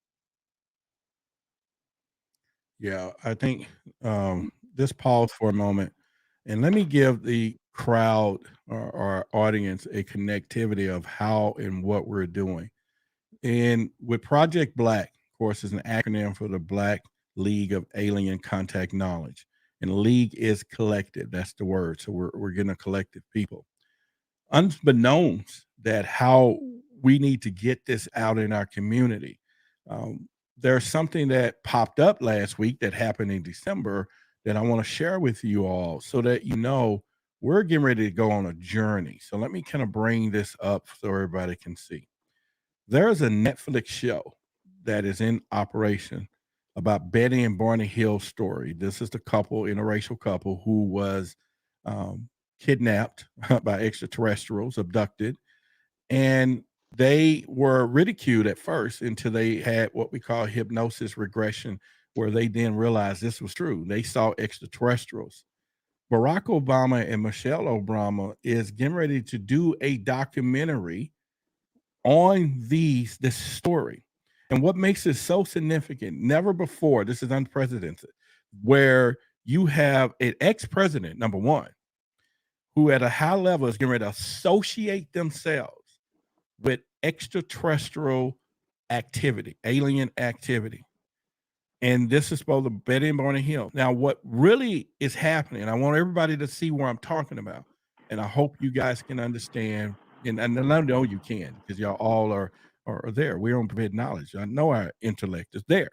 Yeah, I think just pause for a moment and let me give the crowd or our audience a connectivity of how and what we're doing. And with Project Black, of course, is an acronym for the Black League of Alien Contact Knowledge. And league is collective. That's the word. So we're getting a collective people. Unbeknownst that how we need to get this out in our community. Um, there's something that popped up last week that happened in December that I want to share with you all so that we're getting ready to go on a journey. So let me kind of bring this up so everybody can see. There's a Netflix show that is in operation about Betty and Barney Hill's story. This is the couple, interracial couple, who was um, kidnapped by extraterrestrials, abducted, and they were ridiculed at first until they had what we call hypnosis regression, where they then realized this was true. They saw extraterrestrials. Barack Obama and Michelle Obama is getting ready to do a documentary on this story. And what makes it so significant, never before, this is unprecedented, where you have an ex-president, number one, who at a high level is getting ready to associate themselves with extraterrestrial activity, alien activity. And this is supposed to Betty and Barney Hill. Now, what really is happening, I want everybody to see where I'm talking about, and I hope you guys can understand. And I know you can, because y'all all are there. We're on Forbidden Knowledge. I know our intellect is there.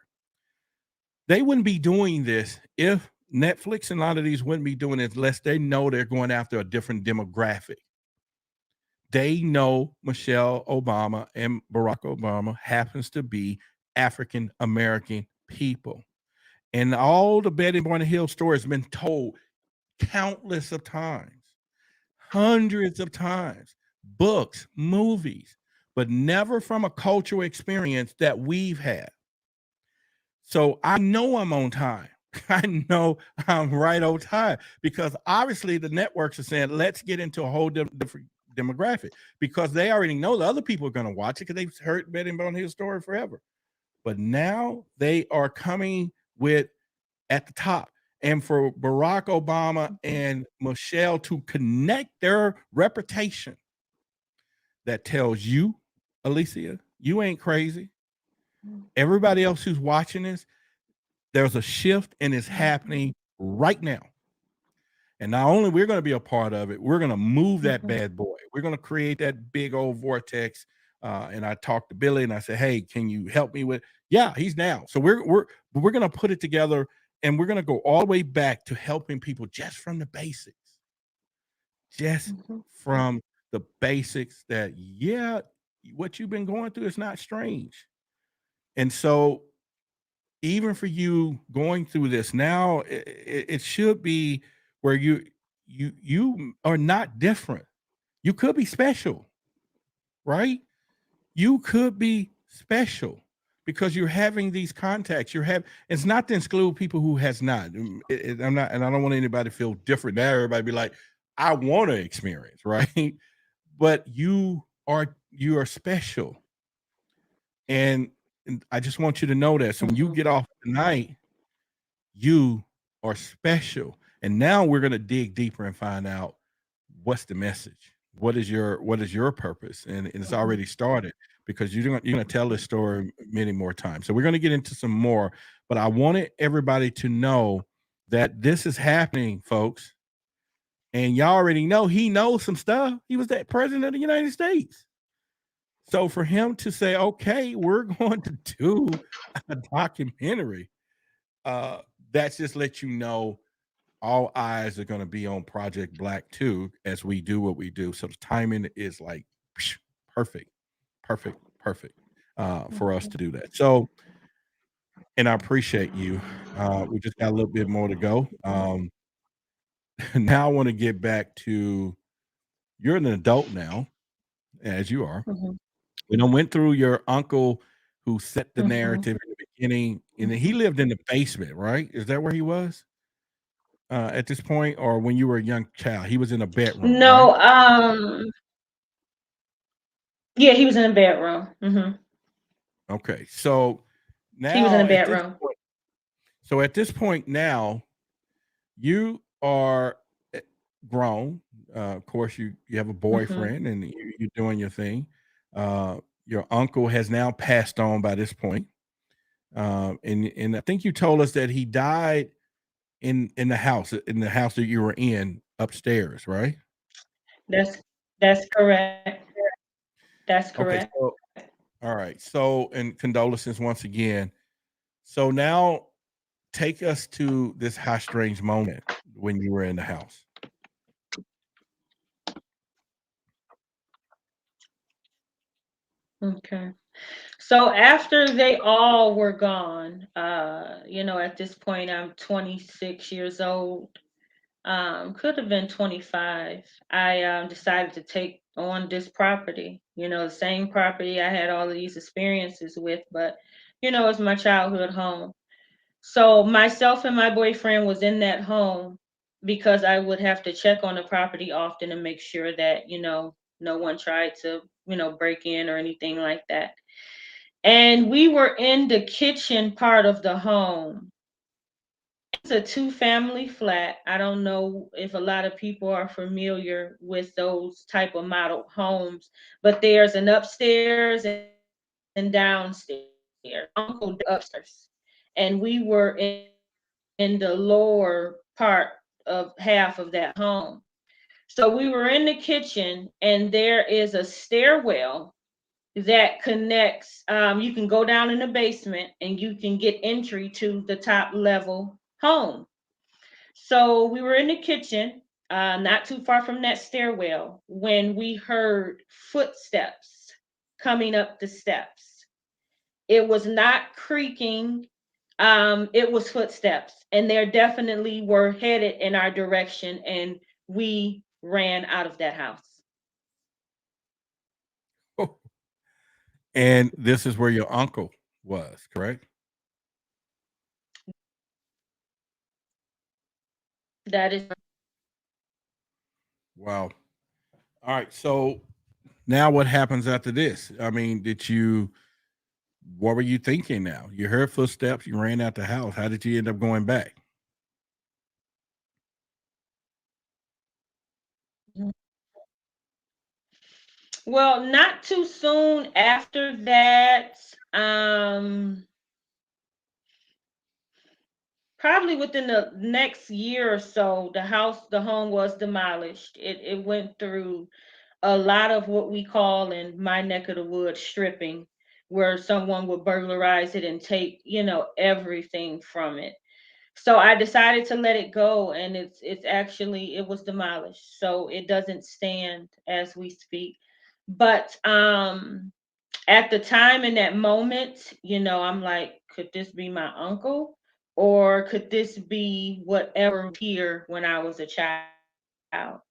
They wouldn't be doing this if Netflix and a lot of these wouldn't be doing it unless they know they're going after a different demographic. They know Michelle Obama and Barack Obama happens to be African American people. And all the Betty and Barney Hill stories have been told countless of times, hundreds of times, books, movies, but never from a cultural experience that we've had. So I know I'm on time. I know I'm right on time, because obviously the networks are saying, let's get into a whole different demographic, because they already know the other people are going to watch it because they've heard Betty and Barney Hill's story forever. But now they are coming with at the top. And for Barack Obama and Michelle to connect their reputation, that tells you, Alecia, you ain't crazy. Everybody else who's watching this, there's a shift and it's happening right now. And not only we're going to be a part of it, we're going to move that bad boy. We're going to create that big old vortex And I talked to Billy and I said, "Hey, can you help me with?" Yeah, he's down. So we're gonna put it together, and we're gonna go all the way back to helping people just from the basics, just Mhm. from the basics. That yeah, what you've been going through is not strange, and so even for you going through this now, it should be where you are not different. You could be special, right? You could be special because you're having these contacts. You're having. It's not to exclude people who has not. I'm not, and I don't want anybody to feel different. Now everybody be like, I want to experience, right? But you are special, and, I just want you to know that. So when you Mhm. get off tonight, you are special. And now we're going to dig deeper and find out what's the message. What is your purpose? And it's Mhm. already started because you're going to tell this story many more times. So we're going to get into some more, but I wanted everybody to know that this is happening, folks. And y'all already know he knows some stuff. He was that president of the United States. So for him to say, okay, we're going to do a documentary, uh, that's just let you know all eyes are going to be on Project Black 2 as we do what we do. So the timing is like perfect, perfect, perfect for us Mhm. to do that. So, and I appreciate you. We just got a little bit more to go. Now I want to get back to you're an adult now, as you are. Mhm. We done went through your uncle who set the Mhm. narrative in the beginning, and then he Mhm. lived in the basement, right? Is that where he was at this point, or when you were a young child? He was in a bedroom, right? No, yeah, he was in the bedroom. Okay, so He was in now the at this bedroom. point, now you are eh, grown. Of course, you have a Mhm. boyfriend, and you're doing your thing. Your uncle has now passed on by this point. And I think you told us that he died in the house that you were in upstairs, right? That's correct. That's Okay, correct. so all right. So, and condolences once again. So now take us to this high strange moment when you were in the house. Okay. So after they all were gone, at this point I'm 26 years old. Could have been 25. I decided to take on this property, the same property I had all of these experiences with, but it's my childhood home. So myself and my boyfriend was in that home because I would have to check on the property often and make sure that, no one tried to, break in or anything like that. And we were in the kitchen part of the home. It's a two-family flat. I don't know if a lot of people are familiar with those type of model homes, but there's an upstairs and downstairs. Uncle upstairs, and we were in the lower part of half of that home. So we were in the kitchen, and there is a stairwell that connects. You can go down in the basement, and you can get entry to the top level home. So we were in the kitchen, not too far from that stairwell, when we heard footsteps coming up the steps. It was not creaking, it was footsteps, and they definitely were headed in our direction, and we ran out of that house. And this is where your uncle was, correct? That is. Wow. All right. So now what happens after this? I mean, what were you thinking now? You heard footsteps, you ran out the house. How did you end up going back? Well, not too soon after that. Probably within the next year or so, the home was demolished. It went through a lot of what we call in my neck of the woods stripping, where someone would burglarize it and take, everything from it. So I decided to let it go, and it's actually, it was demolished. So it doesn't stand as we speak. But at the time, in that moment, I'm like, could this be my uncle? Or could this be whatever was here when I was a child?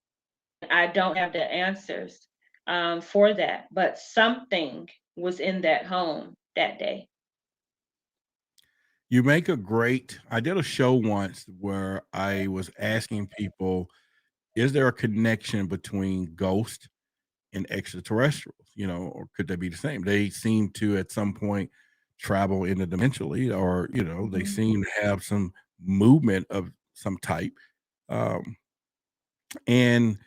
I don't have the answers for that, but something was in that home that day. You make a great. I did a show once where I was asking people, is there a connection between ghosts and extraterrestrials? Or could they be the same? They seem to at some point travel interdimensionally, or they Mhm, seem to have some movement of some type. Um, and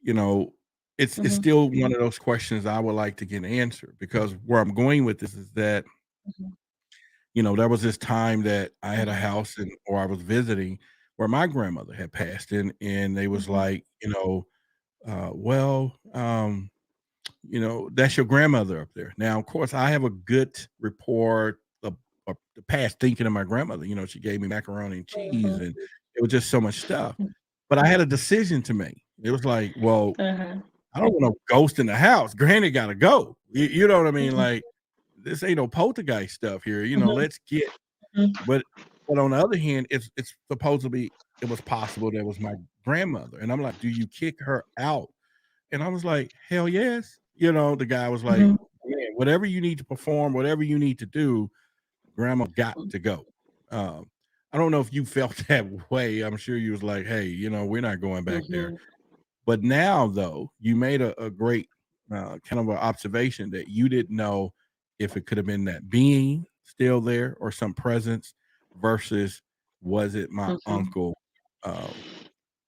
you know, it's mhm, still one of those questions I would like to get answered, because where I'm going with this is that mhm, there was this time that I had a mhm, house or I was visiting where my grandmother had passed, and they was mhm, like, well, that's your grandmother up there. Now, of course, I have a good report of the past thinking of my grandmother. She gave me macaroni and cheese, mhm, and it was just so much stuff. But I had a decision to make. It was like, well, uh-huh, I don't want no ghost in the house. Granny gotta go. You know what I mean? mhm, Like, this ain't no poltergeist stuff here. mhm, Let's get mhm, but on the other hand, it's supposed to be it was possible that was my grandmother. And I'm like, do you kick her out? And I was like, hell yes. The guy was like, mhm, man, whatever you need to perform, whatever you need to do, grandma got to go. Um, I don't know if you felt that way. I'm sure you was like, hey, we're not going back there. mhm, But now, though, you made a great kind of an observation that you didn't know if it could have been that being still there or some presence versus was it my mhm, uncle? Um,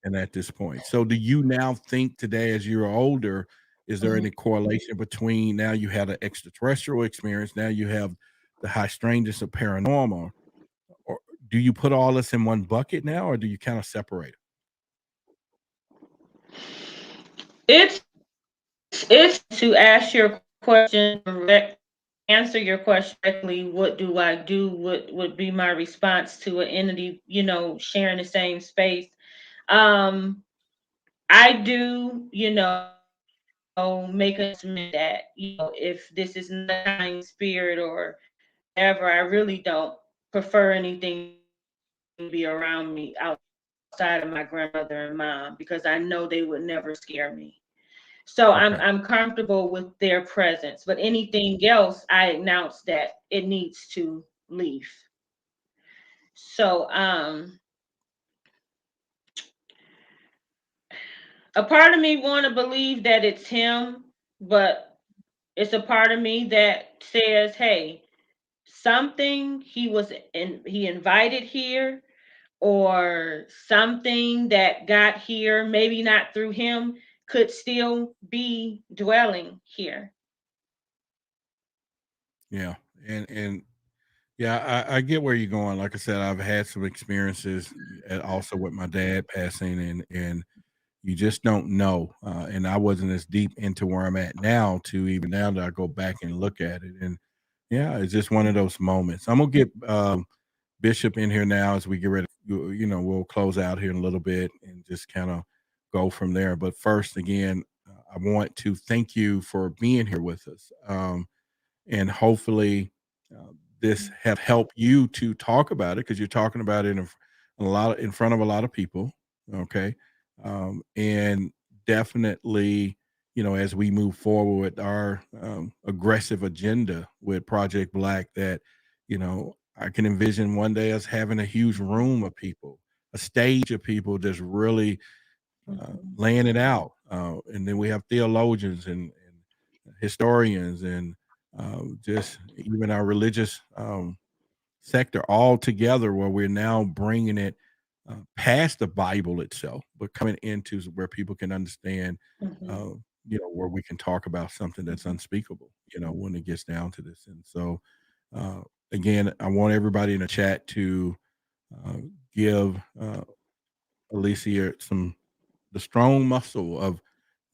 and at this point, so do you now think today, as you're older, is there mhm. any correlation between now you had an extraterrestrial experience, now you have the high strangeness of paranormal, or do you put all this in one bucket now, or do you kind of separate it? It's it's to ask your question answer your question directly. What do I do? What would be my response to an entity, sharing the same space? Um, I do, make a statement that, if this is not a kind spirit or whatever, I really don't prefer anything to be around me outside of my grandmother and mom, because I know they would never scare me. So I'm Okay. I'm comfortable with their presence, but anything else, I announce that it needs to leave. So a part of me want to believe that it's him, but it's a part of me that says, hey, something he invited here, or something that got here, maybe not through him, could still be dwelling here. Yeah. And yeah, I get where you're going. Like I said, I've had some experiences also with my dad passing, and you just don't know. And I wasn't as deep into where I'm at now to even now that I go back and look at it. And yeah, it's just one of those moments. I'm gonna get Bishop in here now as we get ready. We'll close out here in a little bit and just kind of go from there. But first, again, I want to thank you for being here with us. And hopefully this have helped you to talk about it, because you're talking about it in front of a lot of people. Okay. And definitely, as we move forward with our aggressive agenda with Project Black, that I can envision one day us having a huge room of people, a stage of people just really Mhm, laying it out. And then we have theologians and historians and just even our religious sector all together, where we're now bringing it past the Bible itself, but coming into where people can understand, mhm, uh, where we can talk about something that's mhm, unspeakable, when it gets down to this. And so, uh, again, I want everybody in the chat to uh, give Alecia the strong muscle of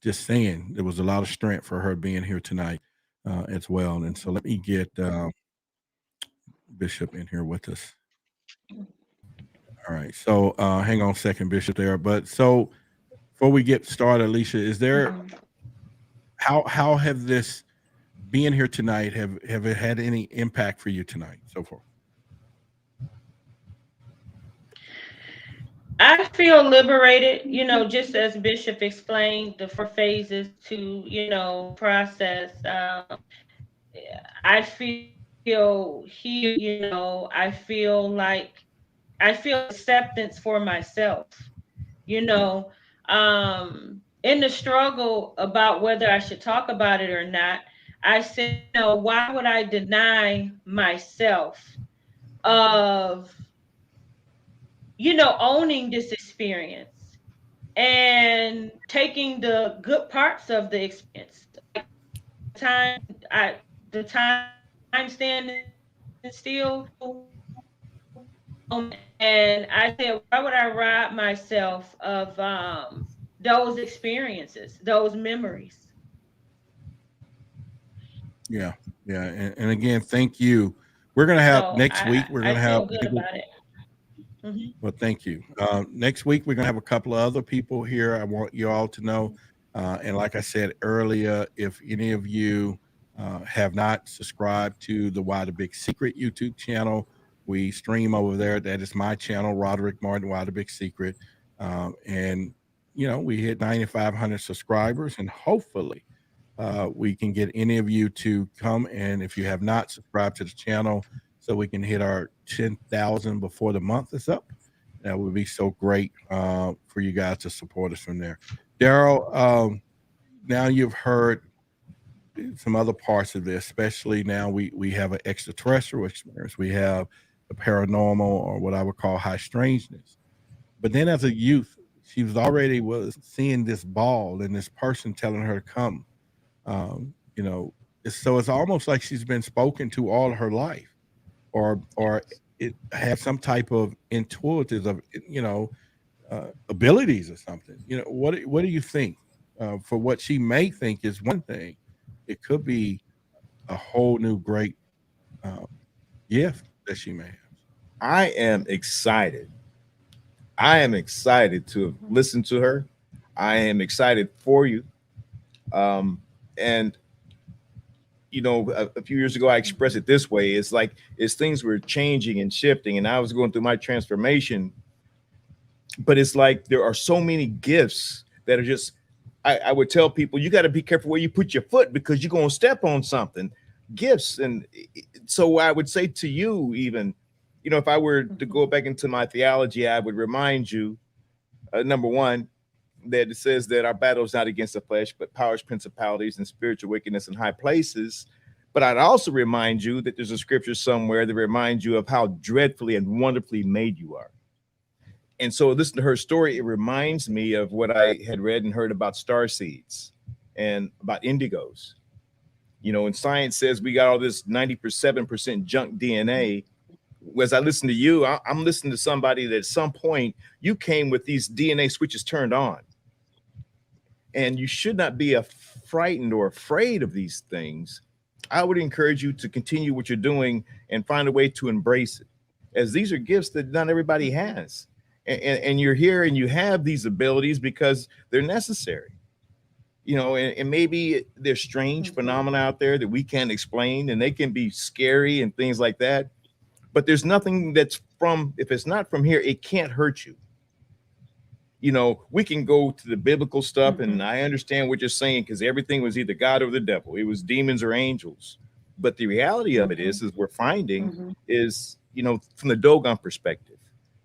just saying there was a lot of strength for her being here tonight as well. And so let me get Bishop in here with us. All right. So hang on a second, Bishop there. But so before we get started, Alecia, is there how have this being here tonight have it had any impact for you tonight so far? I feel liberated, just as Bishop explained the 4 phases to, process. I feel here, I feel acceptance for myself, you know. In the struggle about whether I should talk about it or not, I said, why would I deny myself of, owning this experience and taking the good parts of the experience. Time the time standing still, and I said, why would I rob myself of those experiences, those memories? Yeah, and again, thank you. We're gonna have next week. We're gonna have good about it. Well, thank you. Next week, we're going to have a couple of other people here. I want you all to know. And like I said earlier, if any of you have not subscribed to the Why the Big Secret YouTube channel, we stream over there. That is my channel, Roderick Martin, Why the Big Secret. And, we hit 9,500 subscribers, and hopefully we can get any of you to come. And if you have not subscribed to the channel, so we can hit our 10,000 before the month is up, that would be so great for you guys to support us from there. Daryl, now you've heard some other parts of this, especially now we have an extraterrestrial experience. We have the paranormal, or what I would call high strangeness. But then as a youth, she was seeing this ball and this person telling her to come. So it's almost like she's been spoken to all her life. Or it has some type of intuitive of abilities or something. What do you think? For what she may think is one thing, it could be a whole new great gift that she may have. I am excited. I am excited to listen to her. I am excited for you. And a few years ago, I expressed it this way. It's like, as things were changing and shifting, and I was going through my transformation, but it's like there are so many gifts that are just, I would tell people, you got to be careful where you put your foot, because you're going to step on something. Gifts. And so I would say to you, even, if I were to go back into my theology, I would remind you, number one, that it says that our battle is not against the flesh, but powers, principalities, and spiritual wickedness in high places. But I'd also remind you that there's a scripture somewhere that reminds you of how dreadfully and wonderfully made you are. And so listen to her story. It reminds me of what I had read and heard about star seeds and about indigos. And science says we got all this 97% junk DNA. As I listen to you, I'm listening to somebody that at some point you came with these DNA switches turned on. And you should not be frightened or afraid of these things. I would encourage you to continue what you're doing and find a way to embrace it, as these are gifts that not everybody has. And you're here and you have these abilities because they're necessary. And maybe there's strange phenomena out there that we can't explain, and they can be scary and things like that. But there's nothing if it's not from here, it can't hurt you. We can go to the biblical stuff, and I understand what you're saying, because everything was either God or the devil. It was demons or angels. But the reality of it is we're finding is, from the Dogon perspective,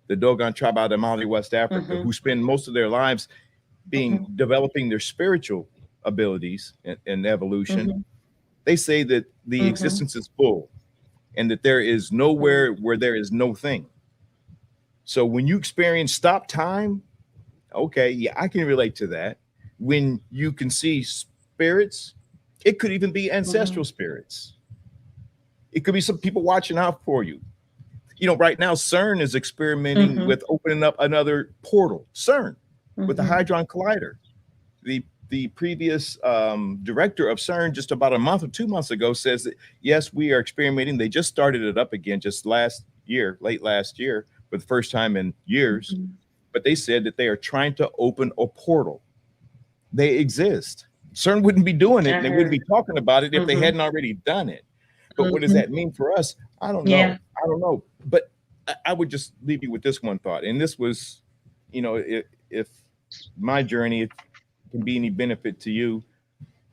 the Dogon tribe out of Mali, West Africa, who spend most of their lives developing their spiritual abilities and evolution. They say that the existence is full, and that there is nowhere where there is no thing. So when you experience stop time, okay, yeah, I can relate to that. When you can see spirits, it could even be ancestral spirits. It could be some people watching out for you. Right now, CERN is experimenting with opening up another portal. CERN with the Hadron Collider. The the previous director of CERN just about a month or 2 months ago says that, yes, we are experimenting. They just started it up again just last year, late last year, for the first time in years. But they said that they are trying to open a portal. They exist. CERN wouldn't be doing it, and they wouldn't be talking about it if they hadn't already done it. But what does that mean for us? I don't know. Yeah. I don't know. But I would just leave you with this one thought. And this was, you know, if my journey can be any benefit to you,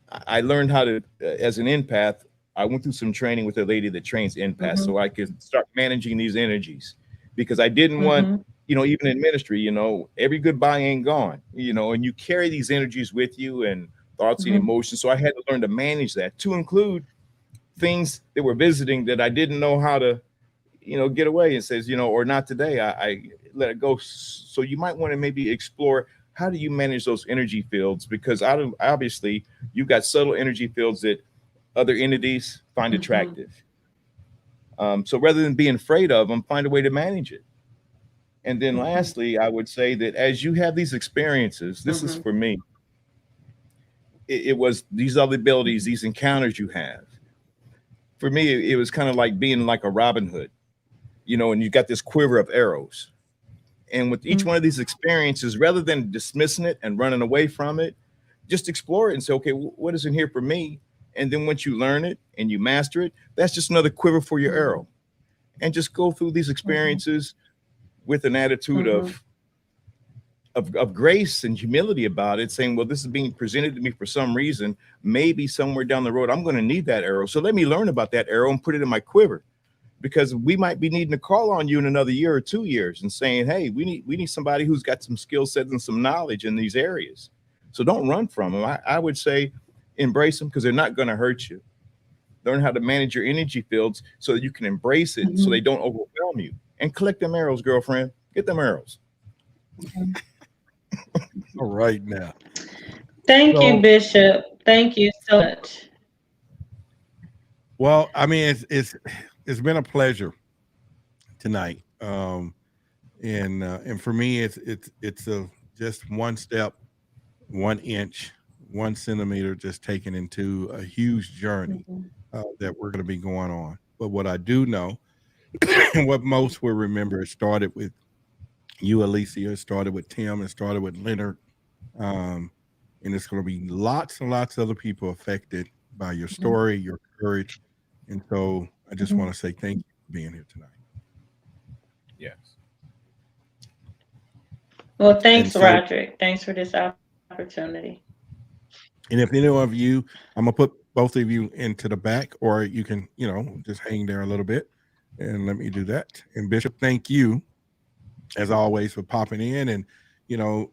I learned how to, as an empath, I went through some training with a lady that trains empaths so I could start managing these energies, because I didn't want, you know, even in ministry, you know, every goodbye ain't gone, you know, and you carry these energies with you and thoughts and emotions. So I had to learn to manage that, to include things that were visiting that I didn't know how to, you know, get away, and says, you know, or not today, I let it go. So you might want to maybe explore, how do you manage those energy fields? Because obviously you've got subtle energy fields that other entities find attractive. So rather than being afraid of them, find a way to manage it. And then lastly, I would say that as you have these experiences, this is for me, it was these other abilities, these encounters you have. For me, it was kind of like being like a Robin Hood, you know, and you got this quiver of arrows. And with each one of these experiences, rather than dismissing it and running away from it, just explore it and say, okay, what is in here for me? And then once you learn it and you master it, that's just another quiver for your arrow. And just go through these experiences with an attitude of grace and humility about it, saying, well, this is being presented to me for some reason. Maybe somewhere down the road, I'm going to need that arrow. So let me learn about that arrow and put it in my quiver, because we might be needing to call on you in another year or 2 years and saying, hey, we need somebody who's got some skill sets and some knowledge in these areas. So don't run from them. I would say embrace them, because they're not going to hurt you. Learn how to manage your energy fields so that you can embrace it, so they don't overwhelm you. And collect them arrows, girlfriend. Get them arrows. All right now. Thank you, Bishop. Thank you so much. Well, I mean, it's been a pleasure tonight, and for me, it's just one step, 1 inch, 1 centimeter, just taken into a huge journey that we're going to be going on. But what I do know, and what most will remember, it started with you, Alecia. It started with Tim. It started with Leonard, and it's going to be lots and lots of other people affected by your story, your courage. And so I just want to say thank you for being here tonight. Yes. Well, thanks, Roderick. Thanks for this opportunity. And if any of you, I'm going to put both of you into the back, or you can, you know, just hang there a little bit, and let me do that. And Bishop, thank you as always for popping in. And, you know,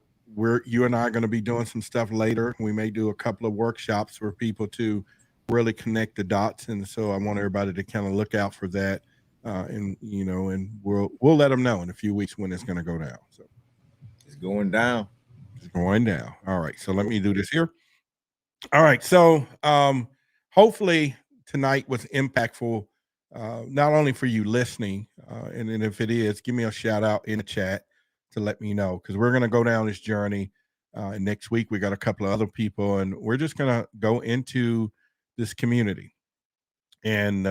you and I are going to be doing some stuff later. We may do a couple of workshops for people to really connect the dots. And so I want everybody to kind of look out for that. And, you know, and we'll let them know in a few weeks when it's going to go down. So it's going down. It's going down. All right. So let me do this here. All right. So hopefully tonight was impactful, not only for you listening, and then if it is, give me a shout out in the chat to let me know, because we're going to go down this journey. And next week, we got a couple of other people, and we're just going to go into this community. And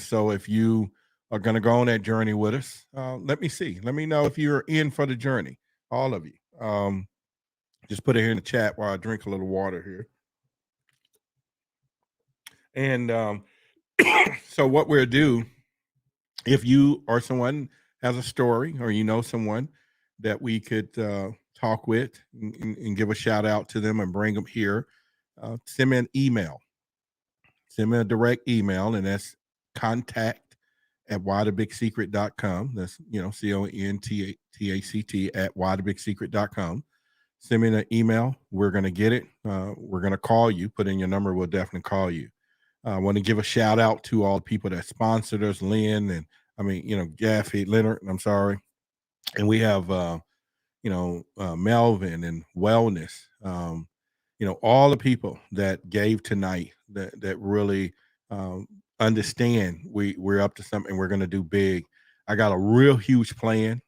so if you are going to go on that journey with us, let me know if you're in for the journey, all of you. Just put it here in the chat while I drink a little water here. And so what we'll do, if you or someone has a story, or you know someone that we could talk with and give a shout out to them and bring them here, send me an email. Send me a direct email, and that's contact@whythebigsecret.com. That's, you know, CONTACT @whythebigsecret.com. Send me an email. We're going to get it. We're going to call you. Put in your number. We'll definitely call you. I want to give a shout out to all the people that sponsored us, Lynn, and Gaffy, Leonard, I'm sorry. And we have, Melvin and Wellness, all the people that gave tonight that really understand we're up to something. We're going to do big. I got a real huge plan.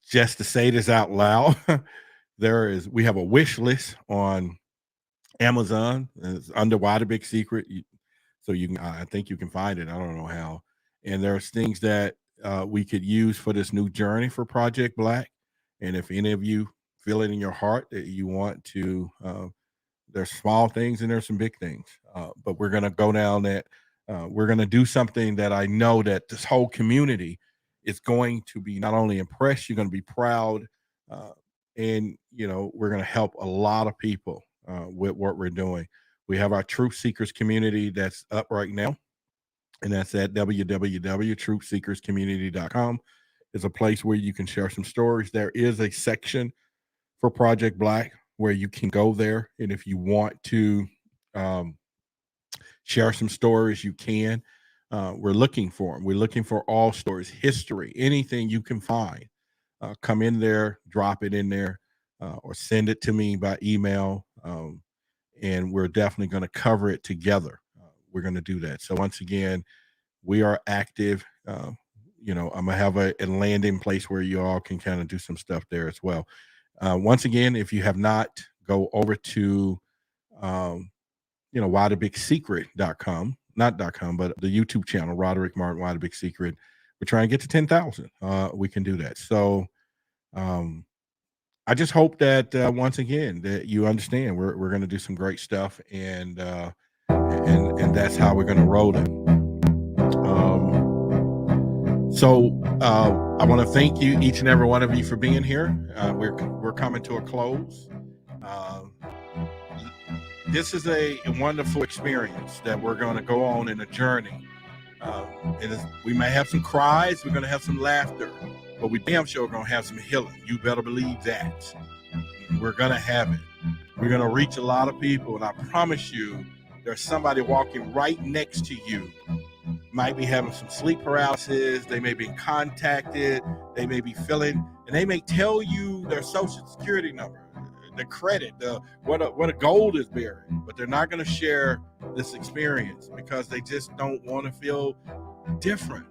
Just to say this out loud, we have a wish list on Amazon. It's under Why the Big Secret. So you can, I think you can find it. I don't know how. And there's things that we could use for this new journey for Project Black. And if any of you feel it in your heart that you want to, there's small things and there's some big things. But we're going to go down that. We're going to do something that I know that this whole community is going to be not only impressed, you're going to be proud. And, you know, we're going to help a lot of people with what we're doing. We have our Truth Seekers community that's up right now, and that's at www.truthseekerscommunity.com. It's a place where you can share some stories. There is a section for Project Black where you can go there, and if you want to share some stories, you can. We're looking for them. We're looking for all stories, history, anything you can find. Come in there, drop it in there, or send it to me by email. And we're definitely going to cover it together. We're going to do that. So once again, we are active. You know, I'm going to have a landing place where you all can kind of do some stuff there as well. Once again, if you have not, go over to, whythebigsecret.com, not .com, but the YouTube channel, Roderick Martin, Why the Big Secret. We're trying to get to 10,000. We can do that. So, I just hope that once again that you understand we're going to do some great stuff, and that's how we're going to roll it. So I want to thank you, each and every one of you, for being here. We're coming to a close. This is a wonderful experience that we're going to go on in a journey. We may have some cries, we're going to have some laughter, but we damn sure going to have some healing. You better believe that. We're going to have it. We're going to reach a lot of people, and I promise you, there's somebody walking right next to you. Might be having some sleep paralysis. They may be contacted. They may be feeling, and they may tell you their social security number, the credit, what a gold is buried, but they're not going to share this experience because they just don't want to feel different.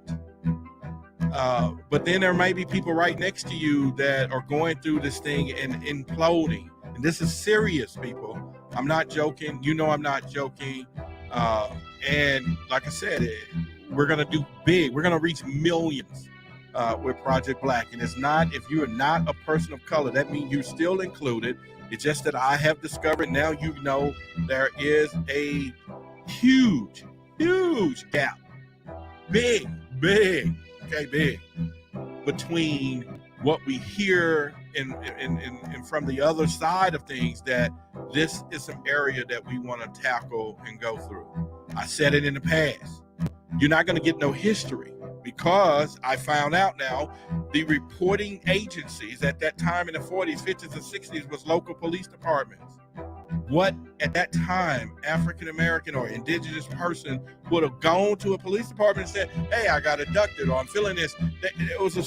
But then there may be people right next to you that are going through this thing and imploding. And this is serious, people. I'm not joking. You know I'm not joking. And like I said, we're going to do big. We're going to reach millions with Project Black. And it's not, if you're not a person of color, that means you're still included. It's just that I have discovered now, you know, there is a huge gap. Big, between what we hear and from the other side of things, that this is an area that we want to tackle and go through. I said it in the past. You're not going to get no history, because I found out now the reporting agencies at that time in the 40s, 50s, and 60s was local police departments. What at that time African-American or indigenous person would have gone to a police department and said, hey, I got abducted, or I'm feeling this. It was a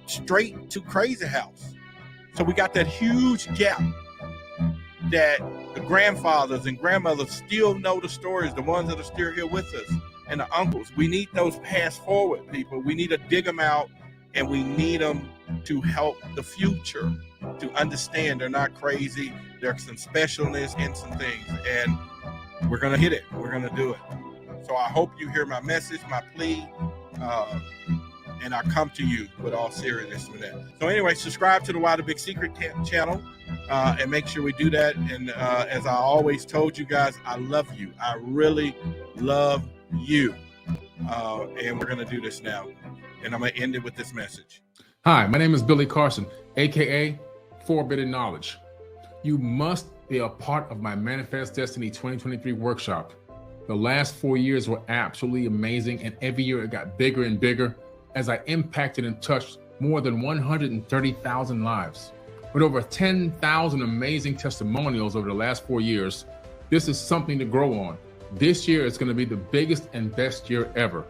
straight to crazy house. So we got that huge gap that the grandfathers and grandmothers still know the stories, the ones that are still here with us, and the uncles. We need those pass forward people. We need to dig them out, and we need them to help the future to understand they're not crazy. There's some specialness in some things, and we're going to hit it. We're going to do it. So I hope you hear my message, my plea, and I come to you with all seriousness with that. So anyway, subscribe to the Why the Big Secret channel, and make sure we do that. And as I always told you guys, I love you. I really love you. And we're going to do this now. And I'm going to end it with this message. Hi, my name is Billy Carson, aka Forbidden Knowledge. You must be a part of my Manifest Destiny 2023 workshop. The last 4 years were absolutely amazing, and every year it got bigger and bigger as I impacted and touched more than 130,000 lives. With over 10,000 amazing testimonials over the last 4 years, this is something to grow on. This year is going to be the biggest and best year ever.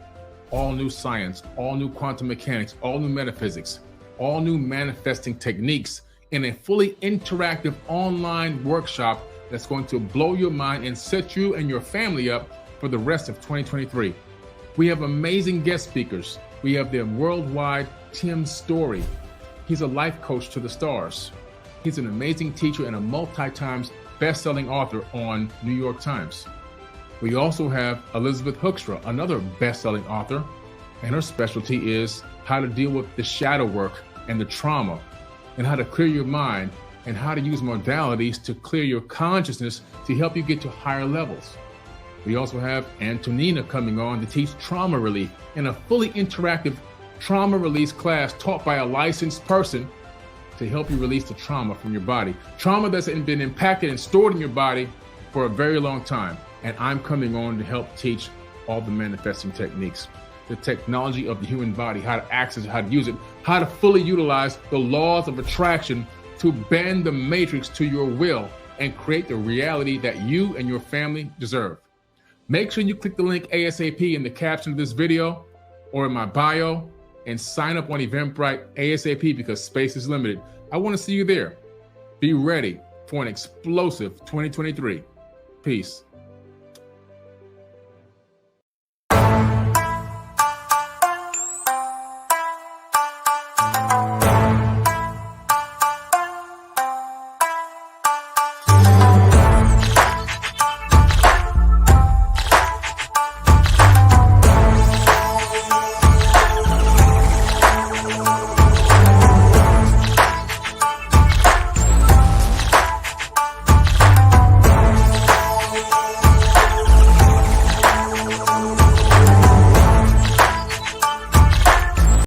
All new science, all new quantum mechanics, all new metaphysics, all new manifesting techniques in a fully interactive online workshop that's going to blow your mind and set you and your family up for the rest of 2023. We have amazing guest speakers. We have the worldwide Tim Story. He's a life coach to the stars. He's an amazing teacher and a multi-times best-selling author on New York Times. We also have Elizabeth Hoekstra, another best-selling author, and her specialty is how to deal with the shadow work and the trauma, and how to clear your mind, and how to use modalities to clear your consciousness to help you get to higher levels. We also have Antonina coming on to teach trauma relief in a fully interactive trauma release class taught by a licensed person to help you release the trauma from your body. Trauma that's been impacted and stored in your body for a very long time. And I'm coming on to help teach all the manifesting techniques, the technology of the human body, how to access it, how to use it, how to fully utilize the laws of attraction to bend the matrix to your will and create the reality that you and your family deserve. Make sure you click the link ASAP in the caption of this video or in my bio and sign up on Eventbrite ASAP because space is limited. I want to see you there. Be ready for an explosive 2023. Peace.